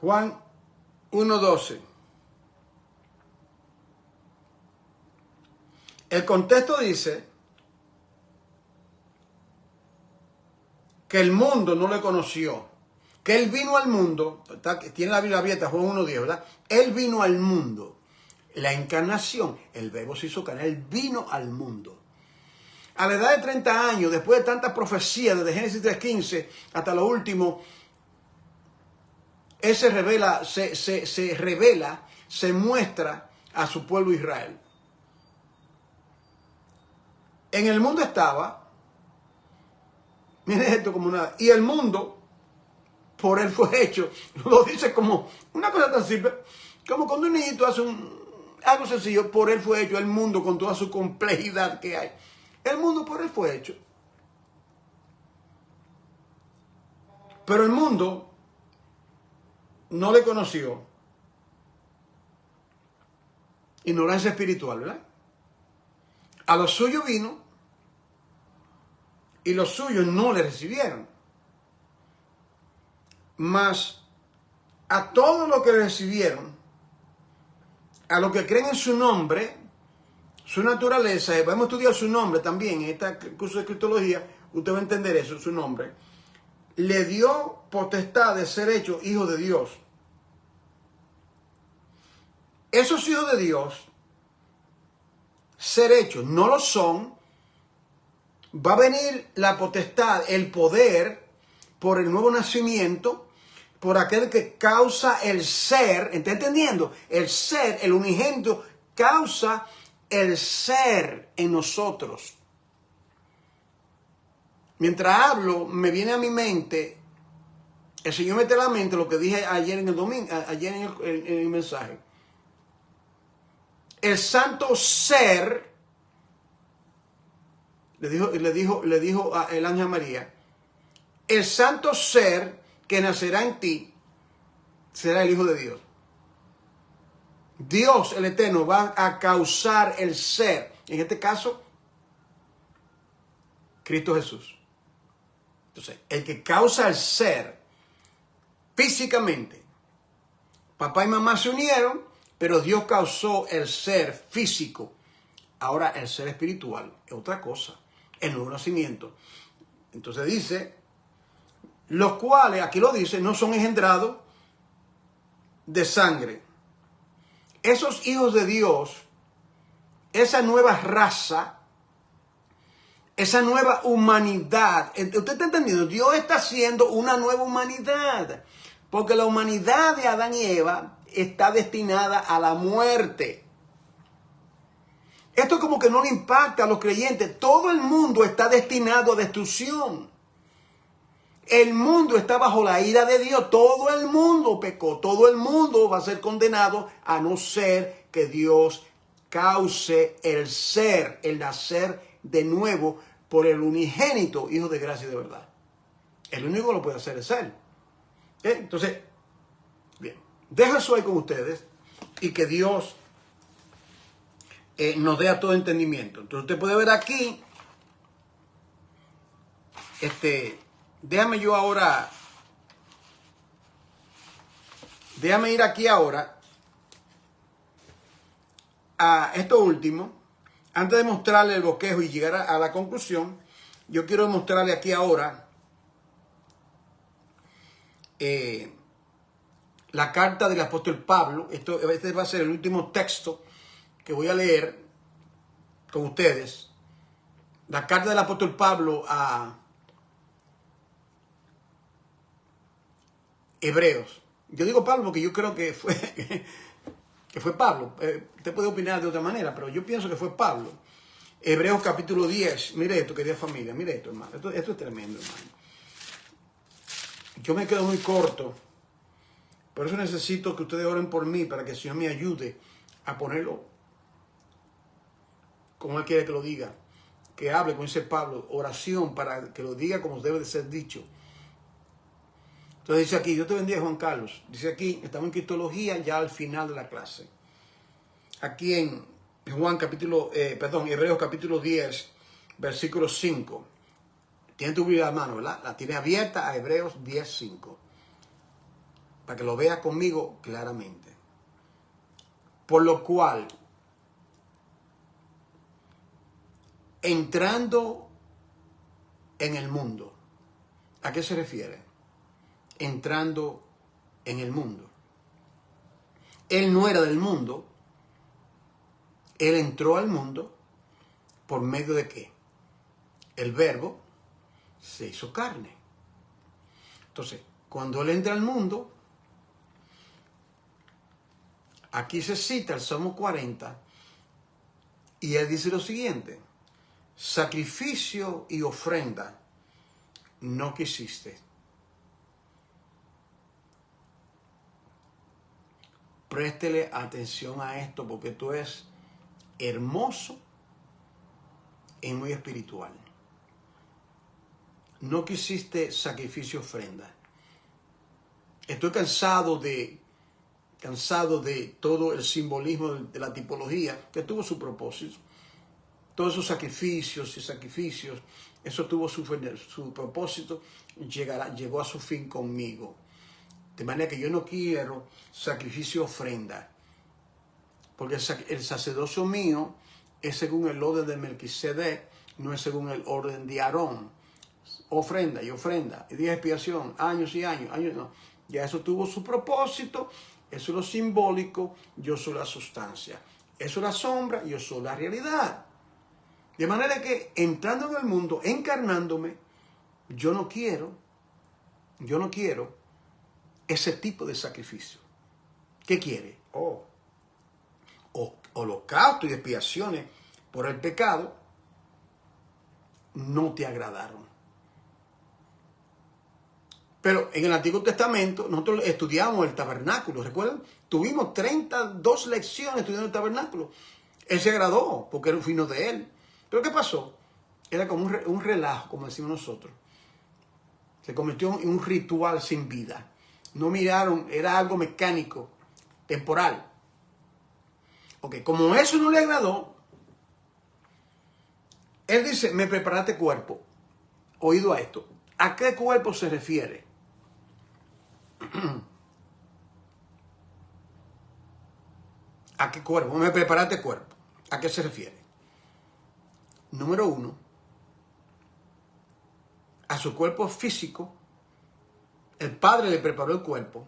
Juan 1:12. El contexto dice que el mundo no le conoció, que él vino al mundo, tiene la Biblia abierta, Juan 1:10, ¿verdad? Él vino al mundo, la encarnación, el verbo se hizo carne, él vino al mundo. A la edad de 30 años, después de tantas profecías, desde Génesis 3:15 hasta lo último, Él se revela, se muestra a su pueblo Israel. En el mundo estaba, miren esto como nada, y el mundo por él fue hecho. Lo dice como una cosa tan simple, como cuando un niñito hace algo sencillo, por él fue hecho el mundo con toda su complejidad que hay. El mundo por él fue hecho. Pero el mundo no le conoció. Ignorancia espiritual, ¿verdad? A los suyos vino y los suyos no le recibieron. Mas a todos los que recibieron, a los que creen en su nombre, su naturaleza, vamos a estudiar su nombre también en este curso de cristología, usted va a entender eso, su nombre, le dio potestad de ser hechos hijos de Dios. Esos hijos de Dios, ser hechos, no lo son, va a venir la potestad, el poder, por el nuevo nacimiento, por aquel que causa el ser, ¿está entendiendo? El ser, el unigénito, causa el ser en nosotros. Mientras hablo, me viene a mi mente, el Señor mete a la mente lo que dije ayer en el domingo, ayer en el mensaje. El santo ser, le dijo a el ángel María, el santo ser que nacerá en ti será el Hijo de Dios. Dios, el Eterno, va a causar el ser. En este caso, Cristo Jesús. Entonces, el que causa el ser físicamente, papá y mamá se unieron, pero Dios causó el ser físico. Ahora el ser espiritual es otra cosa, el nuevo nacimiento. Entonces dice, los cuales, aquí lo dice, no son engendrados de sangre. Esos hijos de Dios, esa nueva raza, esa nueva humanidad, usted está entendiendo, Dios está haciendo una nueva humanidad, porque la humanidad de Adán y Eva está destinada a la muerte. Esto como que no le impacta a los creyentes, todo el mundo está destinado a destrucción. El mundo está bajo la ira de Dios, todo el mundo pecó, todo el mundo va a ser condenado a no ser que Dios cause el ser, el nacer de nuevo por el unigénito Hijo de gracia y de verdad. El único que lo puede hacer es Él. Entonces, bien, dejo eso ahí con ustedes y que Dios nos dé a todo entendimiento. Entonces usted puede ver aquí, déjame ir aquí ahora a esto último. Antes de mostrarle el bosquejo y llegar a la conclusión, yo quiero mostrarle aquí ahora la carta del apóstol Pablo. Este va a ser el último texto que voy a leer con ustedes. La carta del apóstol Pablo a Hebreos. Yo digo Pablo porque yo creo que fue Pablo. Usted puede opinar de otra manera, pero yo pienso que fue Pablo. Hebreos capítulo 10. Mire esto, querida familia. Mire esto, hermano. Esto es tremendo, hermano. Yo me quedo muy corto. Por eso necesito que ustedes oren por mí, para que el Señor me ayude a ponerlo como Él quiere que lo diga. Que hable, como dice Pablo, oración para que lo diga como debe de ser dicho. Entonces dice aquí, Dios te bendiga, Juan Carlos. Dice aquí, estamos en cristología ya al final de la clase. Aquí en Hebreos capítulo 10, versículo 5. Tiene tu Biblia a mano, ¿verdad? La tiene abierta a Hebreos 10, 5. Para que lo vea conmigo claramente. Por lo cual, entrando en el mundo, ¿a qué se refiere? Entrando en el mundo. Él no era del mundo. Él entró al mundo por medio de ¿qué? El Verbo se hizo carne. Entonces, cuando Él entra al mundo, Aquí se cita el Salmo 40 y él dice lo siguiente: sacrificio y ofrenda no quisiste. Préstele atención a esto porque esto es hermoso y muy espiritual. No quisiste sacrificio y ofrenda. Estoy cansado de todo el simbolismo de la tipología que tuvo su propósito. Todos esos sacrificios, eso tuvo su propósito, llegó a su fin conmigo. De manera que yo no quiero sacrificio y ofrenda, porque el sacerdocio mío es según el orden de Melquisedec, no es según el orden de Aarón. Ofrenda y ofrenda, y día de expiación, años y años, no. Ya eso tuvo su propósito, eso es lo simbólico, yo soy la sustancia. Eso es la sombra, yo soy la realidad. De manera que entrando en el mundo, encarnándome, yo no quiero ese tipo de sacrificio. ¿Qué quiere? Holocausto y expiaciones por el pecado no te agradaron. Pero en el Antiguo Testamento nosotros estudiamos el tabernáculo, ¿recuerdan? Tuvimos 32 lecciones estudiando el tabernáculo. Él se agradó porque era un fino de él. Pero ¿qué pasó? Era como un relajo, como decimos nosotros. Se convirtió en un ritual sin vida. No miraron, era algo mecánico, temporal. Ok, como eso no le agradó, él dice, me preparaste cuerpo. Oído a esto. ¿A qué cuerpo se refiere? ¿A qué cuerpo? Me preparaste cuerpo. ¿A qué se refiere? Número 1, a su cuerpo físico. El Padre le preparó el cuerpo,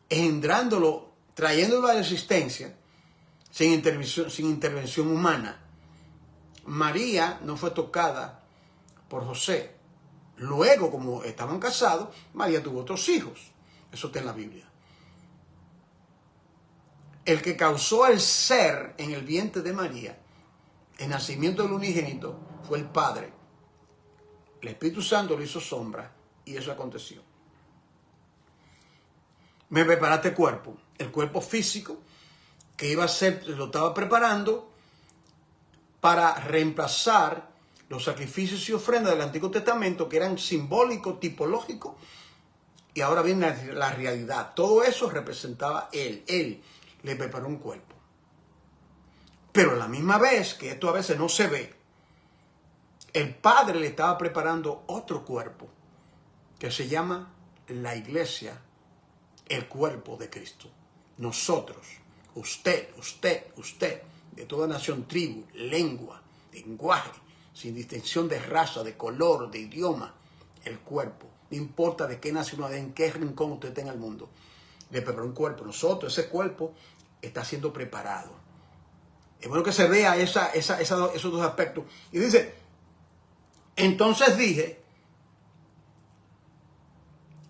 engendrándolo, trayéndolo a la existencia, sin intervención humana. María no fue tocada por José. Luego, como estaban casados, María tuvo otros hijos. Eso está en la Biblia. El que causó el ser en el vientre de María, el nacimiento del unigénito, fue el Padre. El Espíritu Santo le hizo sombra y eso aconteció. Me preparaste cuerpo, el cuerpo físico que iba a ser, lo estaba preparando para reemplazar los sacrificios y ofrendas del Antiguo Testamento que eran simbólicos, tipológicos, y ahora viene la realidad. Todo eso representaba él. Él le preparó un cuerpo. Pero a la misma vez, que esto a veces no se ve, el Padre le estaba preparando otro cuerpo que se llama la iglesia, el cuerpo de Cristo. Nosotros, usted, de toda nación, tribu, lengua, lenguaje, sin distinción de raza, de color, de idioma, el cuerpo. No importa de qué nacionalidad, en qué rincón usted esté en el mundo. Le preparó un cuerpo. Nosotros, ese cuerpo está siendo preparado. Es bueno que se vea esos dos aspectos. Y dice, entonces dije,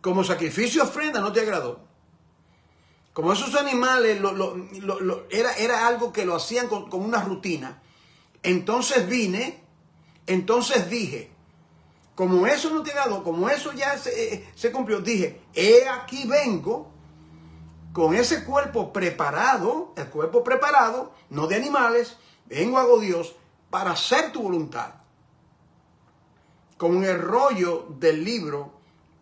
como sacrificio y ofrenda no te agradó. Como esos animales era algo que lo hacían con una rutina. Entonces dije, como eso no te agradó, como eso ya se cumplió, dije, he aquí vengo con ese cuerpo preparado, el cuerpo preparado, no de animales, vengo, hago Dios, para hacer tu voluntad. Como en el rollo del libro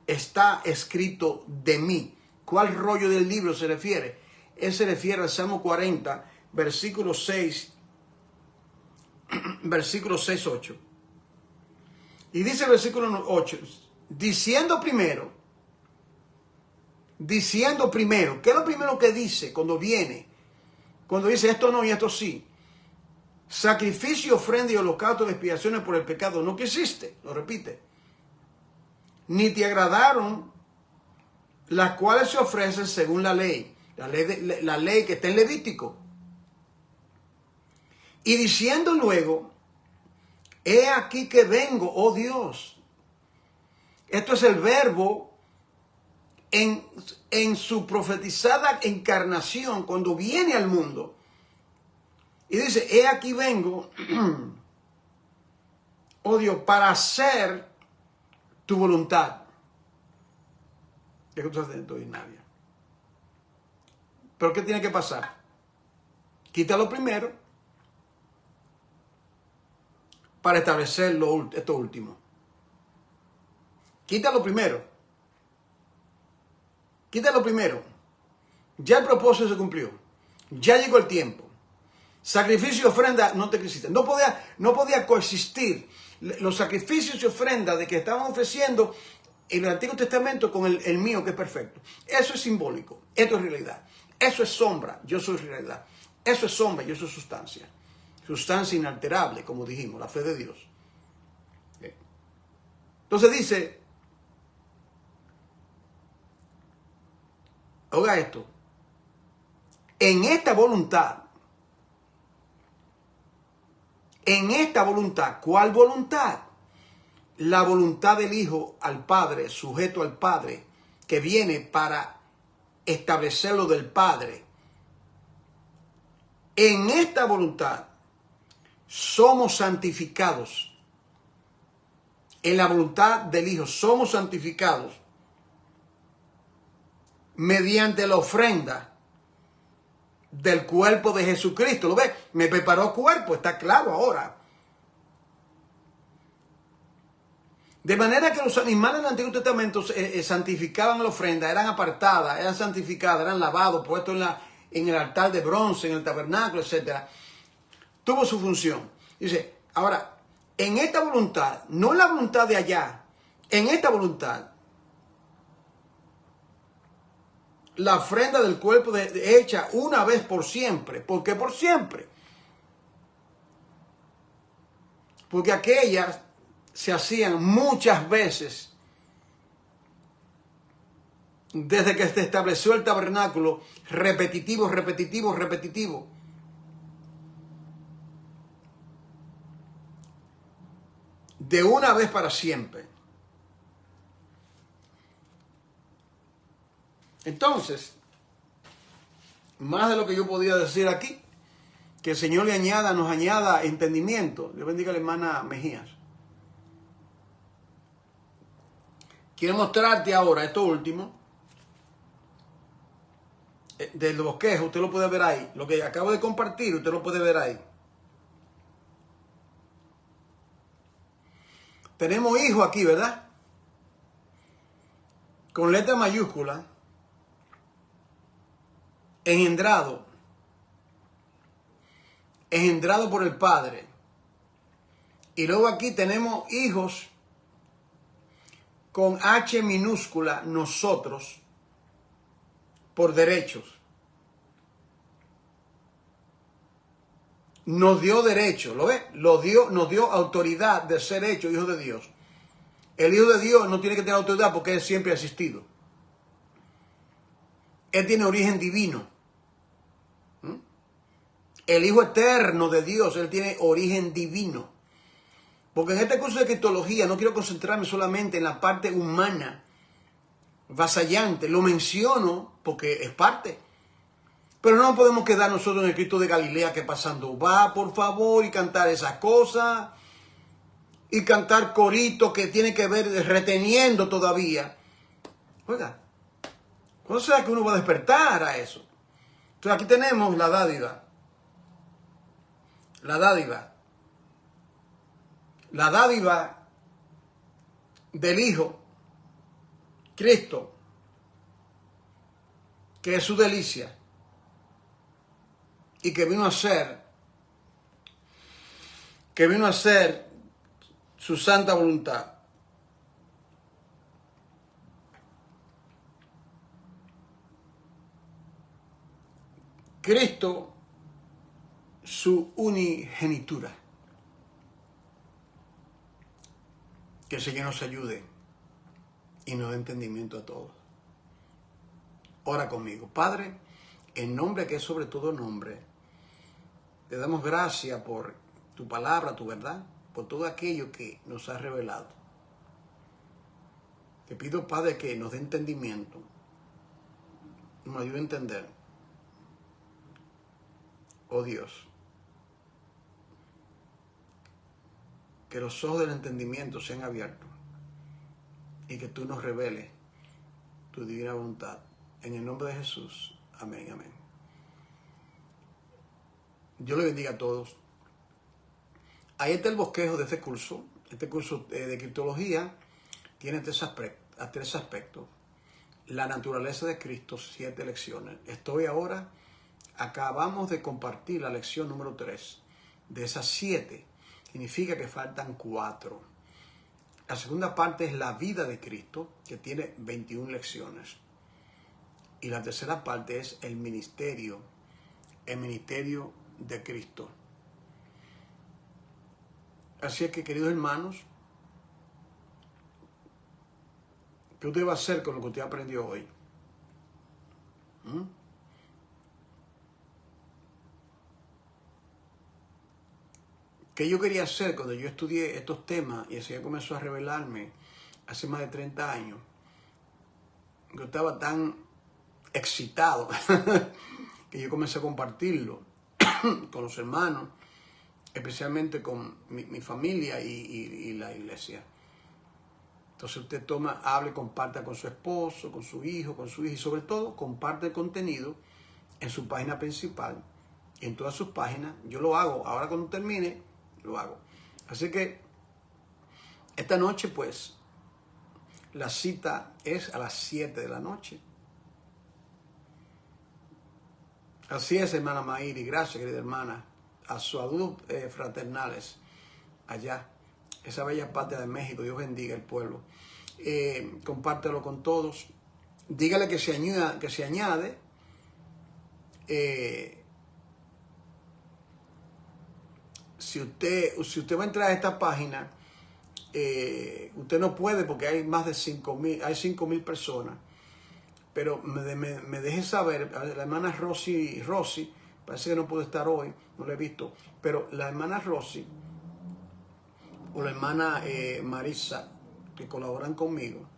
está escrito de mí. ¿Cuál rollo del libro se refiere? Él se refiere al Salmo 40, versículo 6, 8. Y dice el versículo 8, diciendo primero, ¿qué es lo primero que dice cuando viene? Cuando dice esto no y esto sí. Sacrificio, ofrenda y holocausto de expiaciones por el pecado no quisiste, lo repite. Ni te agradaron las cuales se ofrecen según la ley que está en Levítico. Y diciendo luego, he aquí que vengo, oh Dios. Esto es el verbo en su profetizada encarnación, cuando viene al mundo, y dice, he aquí vengo, oh Dios, para hacer tu voluntad. ¿Qué cosa extraordinaria? ¿Pero qué tiene que pasar? Quítalo primero para establecer esto último. Quítalo primero. Quítalo primero. Ya el propósito se cumplió. Ya llegó el tiempo. Sacrificio y ofrenda no te existen. No podía coexistir los sacrificios y ofrendas de que estaban ofreciendo en el Antiguo Testamento con el mío, que es perfecto. Eso es simbólico. Esto es realidad. Eso es sombra. Yo soy realidad. Eso es sombra. Yo soy sustancia. Sustancia inalterable, como dijimos, la fe de Dios. Entonces dice, oiga esto, en esta voluntad, ¿cuál voluntad? La voluntad del Hijo al Padre, sujeto al Padre, que viene para establecer lo del Padre. En esta voluntad somos santificados. En la voluntad del Hijo somos santificados mediante la ofrenda del cuerpo de Jesucristo. ¿Lo ves? Me preparó cuerpo, está claro ahora. De manera que los animales del Antiguo Testamento santificaban la ofrenda, eran apartadas, eran santificadas, eran lavados, puestos en el altar de bronce, en el tabernáculo, etc. Tuvo su función. Dice, ahora, en esta voluntad, no en la voluntad de allá, en esta voluntad, la ofrenda del cuerpo hecha una vez por siempre. ¿Por qué por siempre? Porque aquellas se hacían muchas veces desde que se estableció el tabernáculo, repetitivo. De una vez para siempre. Entonces, más de lo que yo podía decir aquí, que el Señor nos añada entendimiento. Dios bendiga a la hermana Mejías. Quiero mostrarte ahora esto último, del bosquejo. Usted lo puede ver ahí. Lo que acabo de compartir, usted lo puede ver ahí. Tenemos hijo aquí, ¿verdad? Con letra mayúscula. Engendrado por el Padre. Y luego aquí tenemos hijos con H minúscula, nosotros, por derechos. Nos dio derecho, ¿lo ves? Nos dio autoridad de ser hecho hijo de Dios. El Hijo de Dios no tiene que tener autoridad porque Él siempre ha existido. Él tiene origen divino. El Hijo eterno de Dios, Él tiene origen divino. Porque en este curso de cristología no quiero concentrarme solamente en la parte humana, vasallante. Lo menciono porque es parte. Pero no podemos quedar nosotros en el Cristo de Galilea que pasando va, por favor, y cantar esas cosas. Y cantar corito que tiene que ver reteniendo todavía. Oiga, ¿cuándo será que uno va a despertar a eso? Entonces aquí tenemos la dádiva. La dádiva del Hijo, Cristo, que es su delicia y que vino a ser su santa voluntad. Cristo, su unigenitura. Que el Señor nos ayude y nos dé entendimiento a todos. Ora conmigo. Padre, en nombre que es sobre todo nombre, te damos gracias por tu palabra, tu verdad, por todo aquello que nos has revelado. Te pido, Padre, que nos dé entendimiento nos ayude a entender, oh Dios, que los ojos del entendimiento sean abiertos y que tú nos reveles tu divina voluntad. En el nombre de Jesús. Amén, amén. Dios le bendiga a todos. Ahí está el bosquejo de este curso. Este curso de criptología tiene tres aspectos. La naturaleza de Cristo, 7 lecciones. Acabamos de compartir la lección número 3. De esas 7, significa que faltan 4. La segunda parte es la vida de Cristo, que tiene 21 lecciones. Y la tercera parte es el ministerio de Cristo. Así es que, queridos hermanos, ¿qué usted va a hacer con lo que usted aprendió hoy? ¿Qué yo quería hacer cuando yo estudié estos temas y así comenzó a revelarme hace más de 30 años? Yo estaba tan excitado que yo comencé a compartirlo con los hermanos, especialmente con mi familia y la iglesia. Entonces usted hable, comparta con su esposo, con su hijo, con su hija y sobre todo comparte el contenido en su página principal y en todas sus páginas. Yo lo hago, ahora cuando termine, lo hago. Así que esta noche pues la cita es a las 7 de la noche. Así es, hermana Mairi, gracias, querida hermana, a sus saludos fraternales allá, esa bella parte de México. Dios bendiga el pueblo. Compártelo con todos. Dígale que se añade. Si usted va a entrar a esta página, usted no puede porque hay más de 5,000, hay 5,000 personas. Pero me deje saber, la hermana Rosy, parece que no puede estar hoy, no la he visto, pero la hermana Rosy o la hermana Marisa, que colaboran conmigo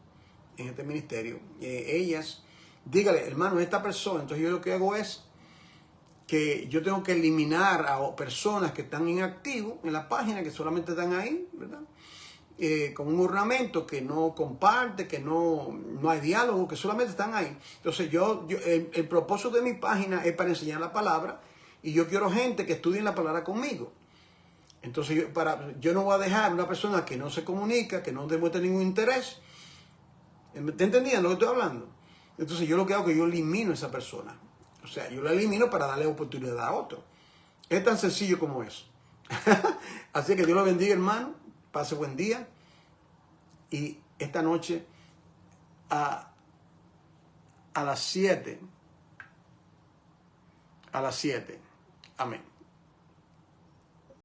en este ministerio, ellas, dígale, hermano, esta persona, entonces yo lo que hago es que yo tengo que eliminar a personas que están inactivos en la página, que solamente están ahí, ¿verdad? Con un ornamento que no comparte, que no hay diálogo, que solamente están ahí. Entonces el propósito de mi página es para enseñar la palabra y yo quiero gente que estudie la palabra conmigo. Entonces yo no voy a dejar una persona que no se comunica, que no demuestra ningún interés. ¿Te entendían lo que estoy hablando? Entonces yo lo que hago es que yo elimino a esa persona. O sea, yo la elimino para darle oportunidad a otro. Es tan sencillo como eso. Así que Dios lo bendiga, hermano. Pase buen día. Y esta noche a las 7. Amén.